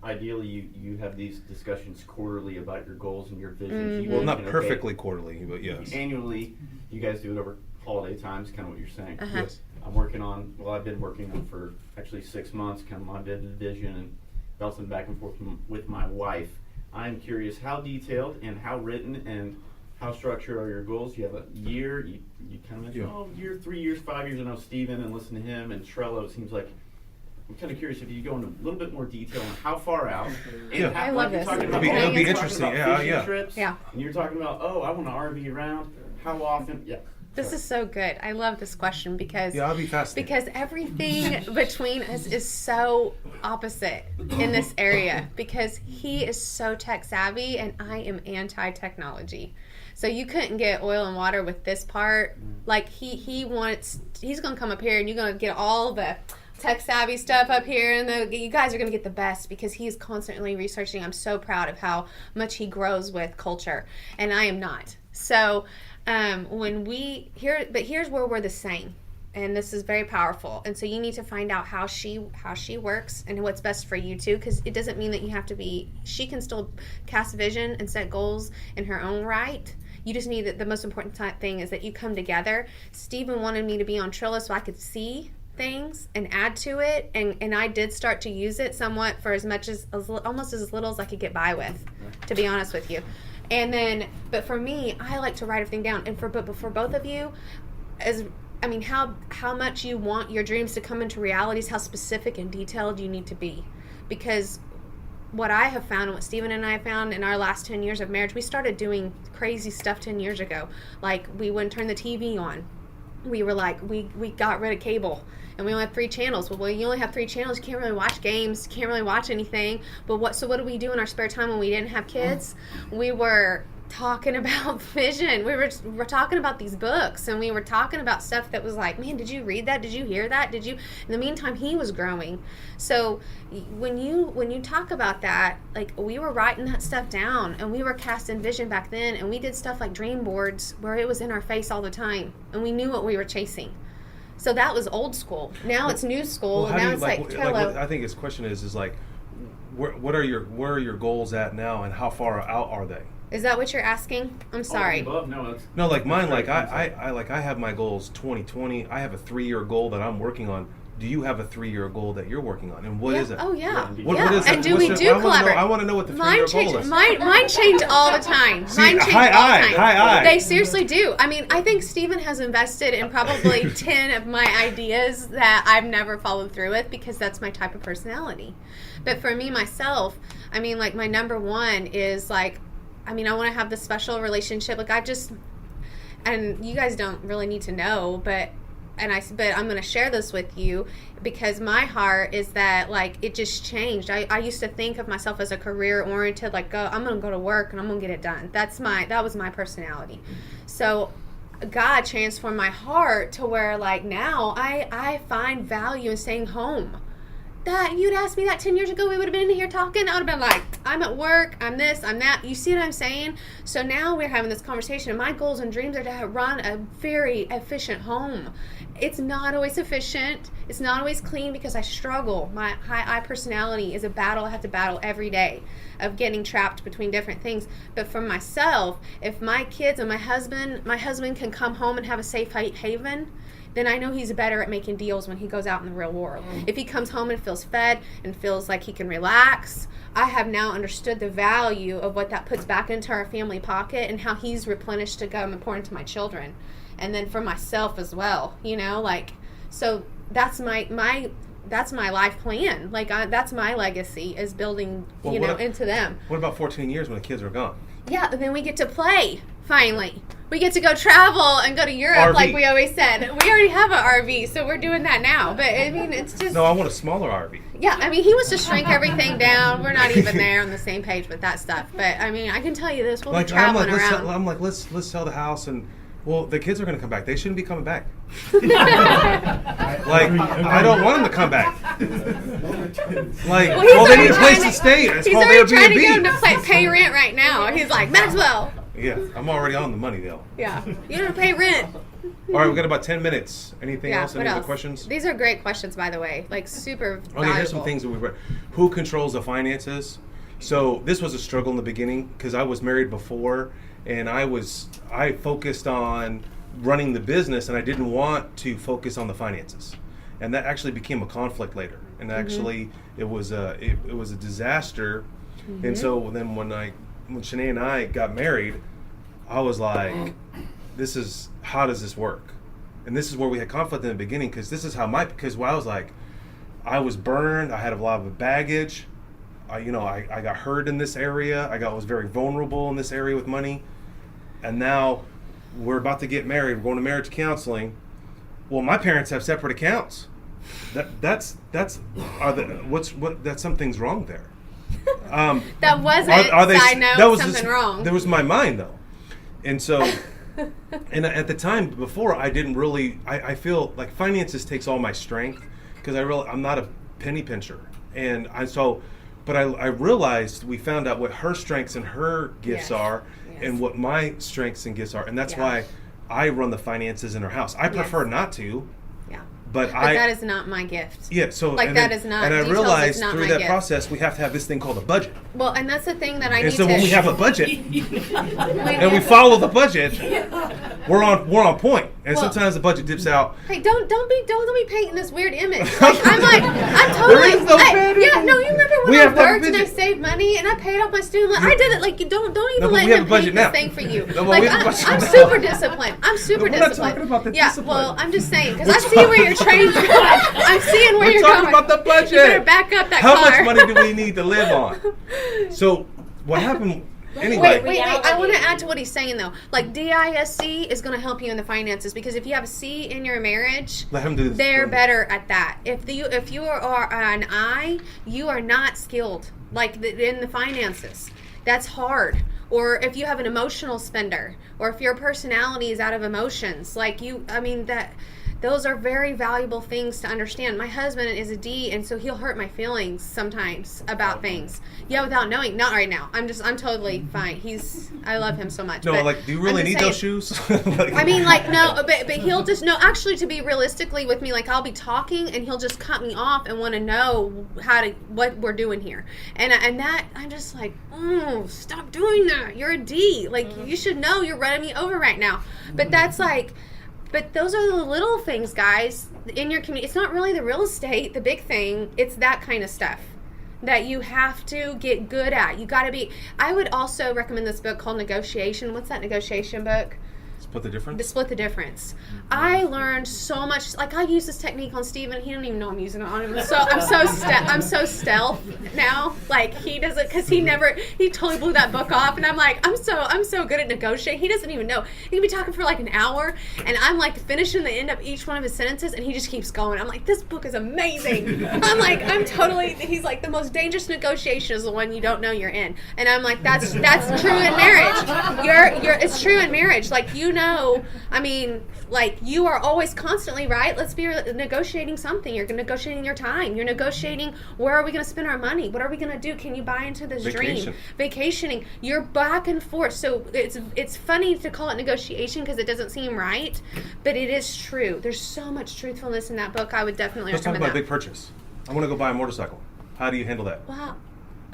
ideally you have these discussions quarterly about your goals and your visions. You Well, not mentioned, perfectly quarterly, but yes. Annually, you guys do it over holiday times, kind of what you're saying. Yes. I've been working on for actually 6 months, kind of my vision and bouncing back and forth with my wife. I'm curious, how detailed and how written and how structured are your goals? You have a year, you kind of mentioned, year, 3 years, 5 years. I know Steven and listen to him and Trello, it seems like, I'm kind of curious if you go into a little bit more detail on how far out. And I love this. It'd be interesting. Yeah. Trips, Yeah. And you're talking about, I want to RV around. How often? Yeah. This is so good. I love this question because I'll be fascinated. Because everything between us is so opposite in this area, because he is so tech savvy and I am anti-technology. So you couldn't get oil and water with this part. Like he's going to come up here and you're going to get all the tech savvy stuff up here, and you guys are going to get the best because he's constantly researching. I'm so proud of how much he grows with culture, and I am not. So here's where we're the same, and this is very powerful. And so you need to find out how she works and what's best for you too, because it doesn't mean that you have to be. She can still cast vision and set goals in her own right. You just need the most important thing is that you come together. Stephen wanted me to be on Trello so I could see things and add to it, and I did start to use it somewhat for as much as almost as little as I could get by with, to be honest with you. And then, but for me, I like to write everything down. And for both of you, how much you want your dreams to come into reality is how specific and detailed you need to be, because what I have found and what Stephen and I have found in our last 10 years of marriage, we started doing crazy stuff 10 years ago. Like, we wouldn't turn the TV on. We were like, we got rid of cable, and we only had 3 channels. Well, you only have 3 channels. You can't really watch games. You can't really watch anything. But what did we do in our spare time when we didn't have kids? We were talking about vision. We were talking about these books, and we were talking about stuff that was like, man, did you read that? Did you hear that? In the meantime, he was growing. So when you talk about that, like, we were writing that stuff down, and we were casting vision back then, and we did stuff like dream boards where it was in our face all the time, and we knew what we were chasing. So that was old school. Now it's new school. Well, now it's like Trello. I think his question is like, where are your goals at now, and how far out are they? Is that what you're asking? I'm sorry. No, like mine. Like I have my goals 2020. I have a 3-year goal that I'm working on. Do you have a 3-year goal that you're working on? And what is it? Oh, yeah. What is and it? do we collaborate? I want to know what the 3-year goal is. Mine change all the time. They seriously do. I mean, I think Stephen has invested in probably 10 of my ideas that I've never followed through with, because that's my type of personality. But for me, myself, I mean, like, my number one is, like, I mean, I want to have this special relationship. Like, and you guys don't really need to know, but I'm going to share this with you, because my heart is that, like, it just changed. I used to think of myself as a career oriented, like, I'm going to go to work and I'm going to get it done. That was my personality. So God transformed my heart to where, like, now I find value in staying home. That you'd asked me that 10 years ago, we would have been in here talking. I would have been like, I'm at work, I'm this, I'm that. You see what I'm saying? So now we're having this conversation. My goals and dreams are to run a very efficient home. It's not always efficient. It's not always clean, because I struggle. My high I personality is a battle I have to battle every day of getting trapped between different things. But for myself, if my kids and my husband can come home and have a safe haven, then I know he's better at making deals when he goes out in the real world. If he comes home and feels fed and feels like he can relax, I have now understood the value of what that puts back into our family pocket, and how he's replenished to go and pour into my children. And then for myself as well, like, so that's my life plan. Like, that's my legacy, is building, into them. What about 14 years when the kids are gone? Yeah, and then we get to play, finally. We get to go travel and go to Europe, RV. like we always said. We already have an RV, so we're doing that now. But, I mean, it's just... No, I want a smaller RV. Yeah, I mean, he wants to shrink everything down. We're not even there on the same page with that stuff. But, I mean, I can tell you this. We'll be traveling around. I'm like, let's sell the house, and, well, the kids are going to come back. They shouldn't be coming back. I don't want them to come back. Like, well, they need a place to stay. It's he's called already trying to Airbnb. get them to pay rent right now. He's like, Maxwell. Yeah, I'm already on the money, though. Yeah, you don't pay rent. All right, we got about 10 minutes. Anything else? Any other questions? These are great questions, by the way. Like, super valuable. Okay, here's some things that we read. Who controls the finances? So this was a struggle in the beginning, because I was married before, and I focused on running the business, and I didn't want to focus on the finances, and that actually became a conflict later. And actually, it was a disaster. And so then when Shanae and I got married, I was like, how does this work? And this is where we had conflict in the beginning, because this is how because I was like, I was burned, I had a lot of baggage, I got hurt in this area, was very vulnerable in this area with money, and now we're about to get married, we're going to marriage counseling. Well, my parents have separate accounts. That's something's wrong there. That wasn't, side note, something wrong. That was my mind, though. And so, and at the time before, I didn't really, I feel like finances takes all my strength, because I'm not a penny pincher, and but I realized we found out what her strengths and her gifts are, and what my strengths and gifts are, and that's why I run the finances in our house. I prefer not to. Yeah. But that is not my gift. Yeah, so like that is not. And I details realized is not through my that gift. process we have to have this thing called a budget. Well, and that's the thing that I And need so to. when we have a budget and we follow the budget, we're on point. And Well- sometimes the budget dips out. Hey, don't be painting this weird image. Like, I'm totally. There is no bad yeah, image. no, you remember when We I have to have a worked and I budget. saved money and I paid off my student loan? I did it. Like, you don't even but let we have him a budget paint this now. thing for you. No, but like, we have a budget I'm now. super disciplined. I'm super No, we're not disciplined. talking about the yeah, discipline. well, I'm just saying because I see where your train's going. I'm seeing where We're you're talking going. about the budget. You better back up that How car. much money do we need to live on? So what happened anyway? Wait. I want to add to what he's saying though. Like DISC is going to help you in the finances because if you have a C in your marriage, Let him do this. they're better at that. If you are an I, you are not skilled in the finances. That's hard. Or if you have an emotional spender, or if your personality is out of emotions, those are very valuable things to understand. My husband is a D, and so he'll hurt my feelings sometimes about things. Yeah, without knowing. Not right now. I'm totally fine. I love him so much. No, but like, do you really I'm just need those saying- shoes? I mean, like, no, but he'll just, no, actually, to be realistically with me, like, I'll be talking, and he'll just cut me off and want to know what we're doing here. And that, I'm just like, oh, stop doing that. You're a D. Like, you should know you're running me over right now. But that's like, but those are the little things, guys, in your community. It's not really the real estate, the big thing. It's that kind of stuff that you have to get good at. You got to be. I would also recommend this book called Negotiation. What's that negotiation book? Split the difference? Split the difference. I learned so much. Like, I use this technique on Steven. He don't even know I'm using it on him. So I'm so stealth now. Like, he doesn't, because he totally blew that book off. And I'm like, I'm so good at negotiating. He doesn't even know. He can be talking for like an hour, and I'm like finishing the end of each one of his sentences, and he just keeps going. I'm like, this book is amazing. He's like, the most dangerous negotiation is the one you don't know you're in. And I'm like, that's true in marriage. It's true in marriage. Like, I mean, like, you are always constantly, right? Let's be negotiating something. You're negotiating your time. You're negotiating, where are we going to spend our money? What are we going to do? Can you buy into this dream? Vacationing. You're back and forth. So it's funny to call it negotiation because it doesn't seem right, but it is true. There's so much truthfulness in that book. I would definitely Let's talk recommend about a that. big purchase. I want to go buy a motorcycle. How do you handle that? Wow.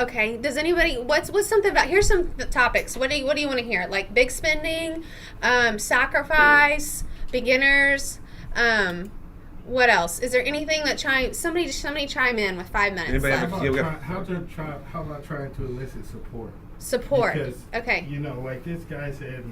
Okay. Does anybody? What's something about? Here's some topics. What do you want to hear? Like big spending, sacrifice, beginners. What else? Is there anything that somebody chime in with 5 minutes Anybody left? have How about trying to elicit support? Support. Because, okay. like this guy said,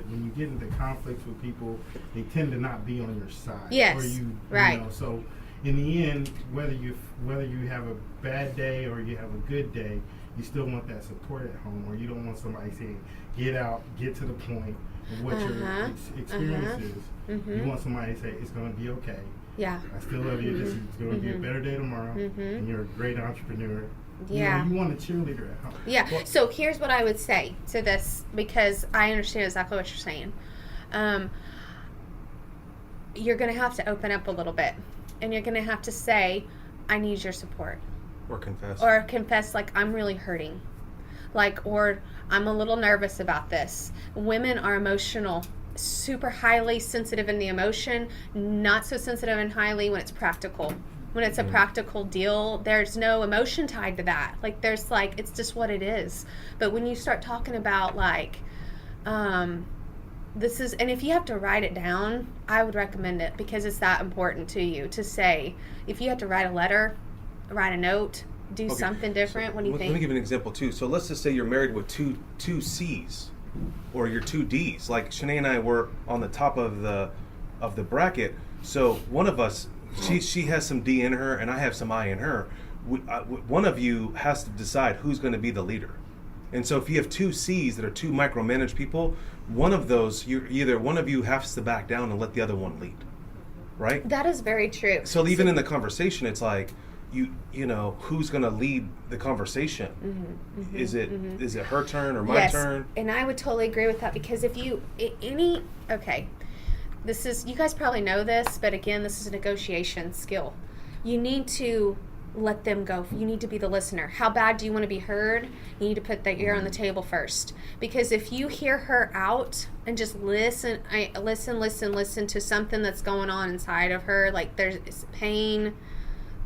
when you get into conflicts with people, they tend to not be on your side. Yes. Right. So in the end, whether you have a bad day or you have a good day, you still want that support at home, or you don't want somebody saying, get out, get to the point of what your experience is. Mm-hmm. You want somebody to say, it's going to be okay. Yeah. I still love you. This is going to be a better day tomorrow, and you're a great entrepreneur. Yeah. You want a cheerleader at home. Yeah. Well, So here's what I would say to this, because I understand exactly what you're saying. You're going to have to open up a little bit, and you're going to have to say, I need your support. Or confess, like, I'm really hurting. Like, or I'm a little nervous about this. Women are emotional, super highly sensitive in the emotion, not so sensitive and highly when it's practical. When it's a practical deal, there's no emotion tied to that. Like, there's like, it's just what it is. But when you start talking about like, this is, and if you have to write it down, I would recommend it because it's that important to you to say, if you have to write a letter, write a note, do something different. What do you think? Let me give you an example too. So let's just say you're married with two C's, or you're two D's. Like Shanae and I were on the top of the bracket. So one of us, she has some D in her, and I have some I in her. One of you has to decide who's going to be the leader. And so if you have two C's that are two micromanaged people, one of those, one of you has to back down and let the other one lead, right? That is very true. So even in the conversation, it's like, you know, who's going to lead the conversation? Is it her turn or my turn? And I would totally agree with that because if you this is, you guys probably know this, but again, this is a negotiation skill. you need to let them go. You need to be the listener. How bad do you want to be heard? You need to put that ear on the table first. Because if you hear her out and just listen to something that's going on inside of her, like there's pain,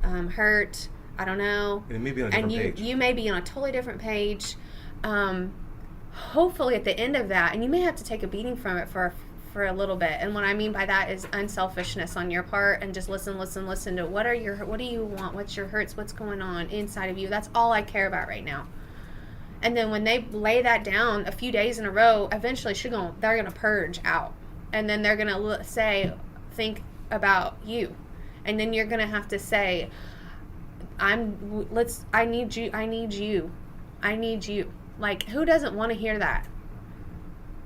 hurt, I don't know. And it may be on a different page. You may be on a totally different page. Hopefully at the end of that, and you may have to take a beating from it for a little bit. And what I mean by that is unselfishness on your part, and just listen to what do you want, what's your hurts, what's going on inside of you. That's all I care about right now. And then when they lay that down a few days in a row, eventually they're gonna purge out, and then they're gonna think about you, and then you're gonna have to say, I need you. Like, who doesn't want to hear that?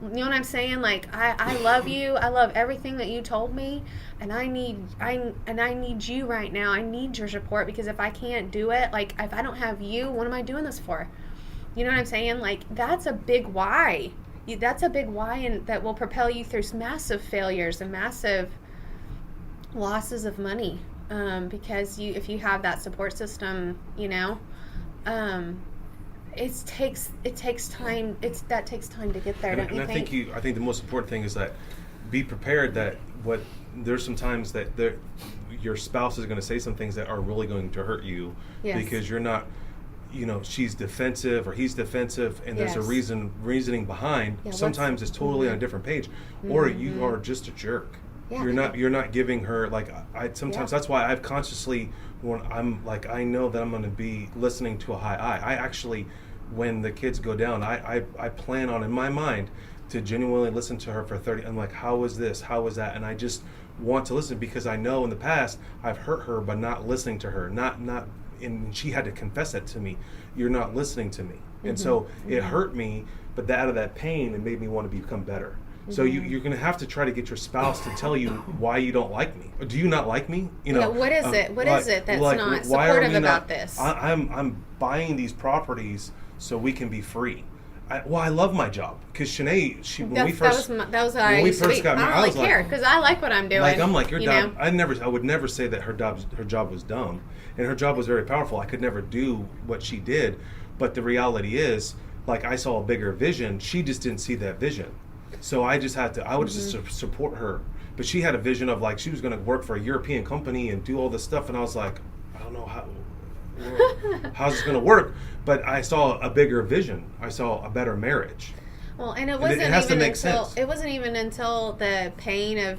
You know what I'm saying? Like, I love you. I love everything that you told me, and I need you right now. I need your support, because if I can't do it, like, if I don't have you, what am I doing this for? You know what I'm saying? Like, that's a big why. That's a big why, and that will propel you through massive failures and massive losses of money. Because if you have that support system, it takes time. That takes time to get there, don't you think? I think the most important thing is that be prepared that there's some times that your spouse is going to say some things that are really going to hurt you. Yes. Because you're not, she's defensive or he's defensive, and there's a reasoning behind. Yeah, sometimes it's totally on a different page, or you are just a jerk. Yeah. You're not giving her, like, sometimes that's why I've consciously, when I'm like, I know that I'm going to be listening to a high I actually, when the kids go down, I plan on, in my mind, to genuinely listen to her for 30. I'm like, how is this? How is that? And I just want to listen, because I know in the past I've hurt her by not listening to her. And she had to confess that to me. You're not listening to me. And so it hurt me, but out of that pain, it made me want to become better. So you're going to have to try to get your spouse to tell you why you don't like me. Or do you not like me? What is it? What is it that's not supportive about this? I'm buying these properties so we can be free. I love my job, because Shanae, when we first got married, I don't really care, because I like what I'm doing. Like, I'm like, your job. I would never say that her job was dumb, and her job was very powerful. I could never do what she did, but the reality is, like, I saw a bigger vision. She just didn't see that vision, so I just had to. I would just support her, but she had a vision of, like, she was going to work for a European company and do all this stuff, and I was like, I don't know how's this going to work. But I saw a bigger vision. I saw a better marriage. Well, and it wasn't even until the pain of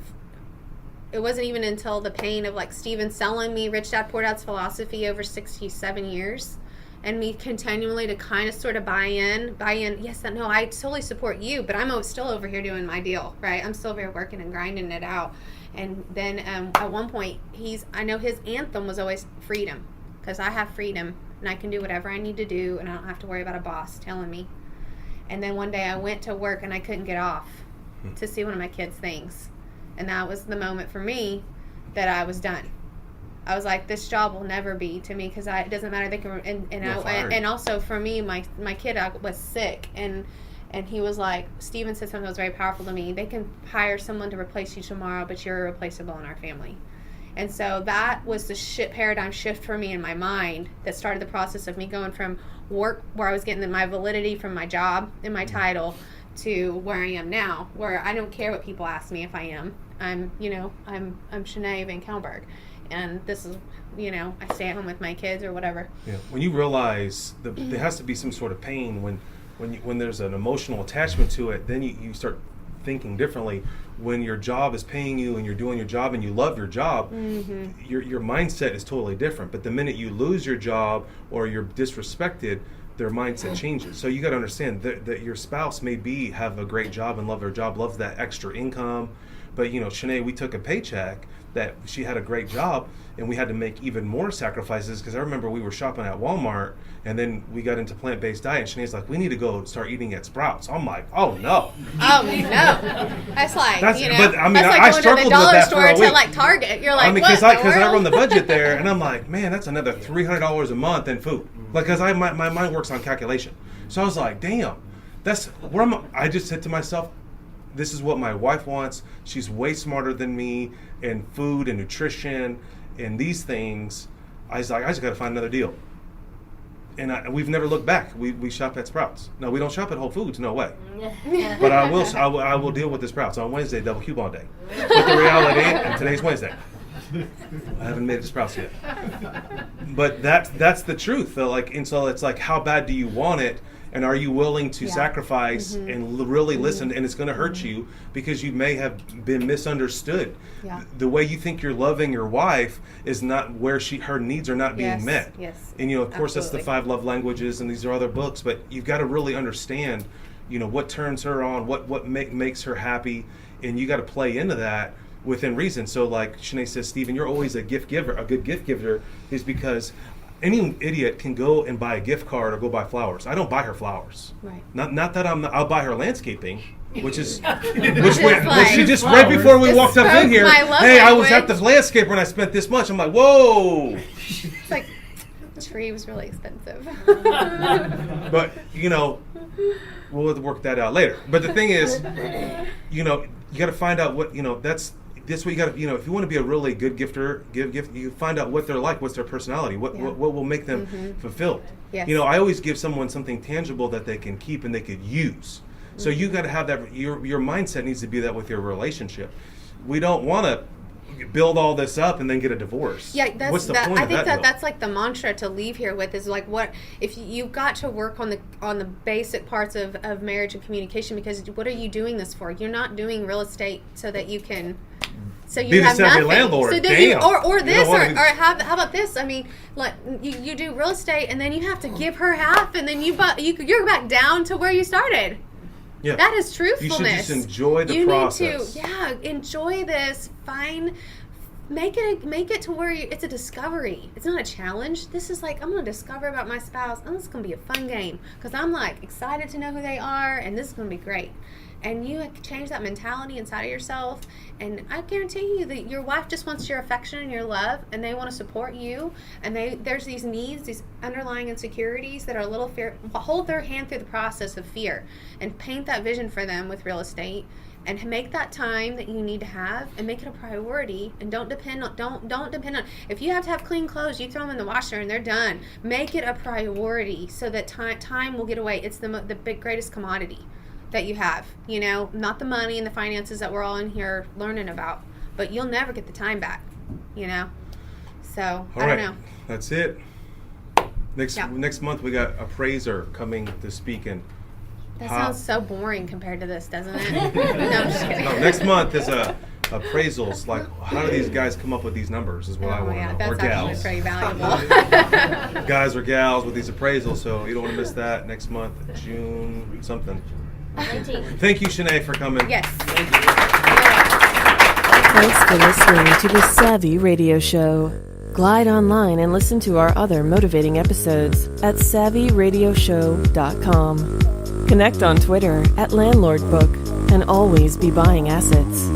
like Steven selling me Rich Dad Poor Dad's philosophy over 67 years, and me continually to kind of sort of buy in. Yes, no, I totally support you, but I'm still over here doing my deal, right? I'm still over here working and grinding it out. And then at one point, I know his anthem was always freedom, because I have freedom. And I can do whatever I need to do, and I don't have to worry about a boss telling me. And then one day I went to work, and I couldn't get off to see one of my kids' things. And that was the moment for me that I was done. I was like, this job will never be to me, because it doesn't matter. They can, and also for me, my kid was sick, and he was like, Steven said something that was very powerful to me. They can hire someone to replace you tomorrow, but you're irreplaceable in our family. And so that was the paradigm shift for me in my mind that started the process of me going from work, where I was getting my validity from my job and my title, to where I am now, where I don't care what people ask me if I am. I'm Shanae VanCauwenbergh, and this is, I stay at home with my kids or whatever. Yeah. When you realize there has to be some sort of pain when there's an emotional attachment to it, then you start thinking differently. When your job is paying you and you're doing your job and you love your job, your mindset is totally different. But the minute you lose your job or you're disrespected, their mindset changes. So you got to understand that your spouse may have a great job and love their job, loves that extra income. But Shanae, we took a paycheck that she had a great job, and we had to make even more sacrifices, because I remember we were shopping at Walmart, and then we got into plant-based diet, and Shanae's like, we need to go start eating at Sprouts. I'm like, oh no. Oh no. That's like, but I mean, I struggled with that for a week. To like Target. You're like, because I run the budget there, and I'm like, man, that's another $300 a month in food. Because my mind works on calculation. So I was like, damn, I just said to myself, this is what my wife wants. She's way smarter than me in food and nutrition, in these things, I was like, I just got to find another deal. And we've never looked back. We shop at Sprouts. No, we don't shop at Whole Foods. No way. But I will deal with the Sprouts on Wednesday, double coupon day. But the reality, and today's Wednesday. I haven't made it to Sprouts yet. But that's the truth. Though. Like, and so it's like, how bad do you want it? And are you willing to sacrifice and really listen? And it's going to hurt you because you may have been misunderstood. Yeah. The way you think you're loving your wife is not where her needs are not being met. Yes. And of course, that's the Absolutely. 5 love languages, and these are other books. But you've got to really understand, what turns her on, what makes her happy, and you got to play into that within reason. So, like Shanae says, Stephen, you're always a gift giver. A good gift giver is because any idiot can go and buy a gift card or go buy flowers. I don't buy her flowers. Right. Not that I'll buy her landscaping, which is like- she just right before we Just walked up in spoke here. my love Hey, I was at the language. landscaper and I spent this much. I'm like, whoa. It's like, the tree was really expensive. But we'll have to work that out later. But the thing is, you got to find out what that's what you got to, if you want to be a really good gifter, you find out what they're like, what's their personality, what will make them fulfilled. Yes. I always give someone something tangible that they can keep and they could use. So you got to have that, your mindset needs to be that with your relationship. We don't want to build all this up and then get a divorce. Yeah, what's the point I of think that? that's like the mantra to leave here with is like, what if you've got to work on the basic parts of marriage and communication, because what are you doing this for? You're not doing real estate so that you can Be the have savvy nothing. landlord. So that Damn. or You this don't or wanna be- how about this? I mean, like you do real estate and then you have to give her half and then you're back down to where you started. Yeah. That is truthfulness. You should just enjoy the you process. need to, enjoy this. Make it to where it's a discovery. It's not a challenge. This is like, I'm going to discover about my spouse, and this is going to be a fun game because I'm like excited to know who they are, and this is going to be great. And you change that mentality inside of yourself, and I guarantee you that your wife just wants your affection and your love, and they want to support you, and there's these needs, these underlying insecurities that are a little fear. Hold their hand through the process of fear and paint that vision for them with real estate, and make that time that you need to have, and make it a priority. And don't depend on if you have to have clean clothes, you throw them in the washer and they're done. Make it a priority so that time will get away. It's the greatest commodity that you have, not the money and the finances that we're all in here learning about, but you'll never get the time back, so I don't know. That's it. Next month we got appraiser coming to speak, and That sounds so boring compared to this, doesn't it? No, I'm just kidding. no, next month is appraisals. Like, how do these guys come up with these numbers is what I want to know. That's Or actually gals. pretty valuable. Guys or gals with these appraisals, so you don't want to miss that next month, June something. Thank you, Shanae, for coming. Yes. Thanks for listening to the Savvy Radio Show. Glide online and listen to our other motivating episodes at savvyradioshow.com. Connect on Twitter @LandlordBook and always be buying assets.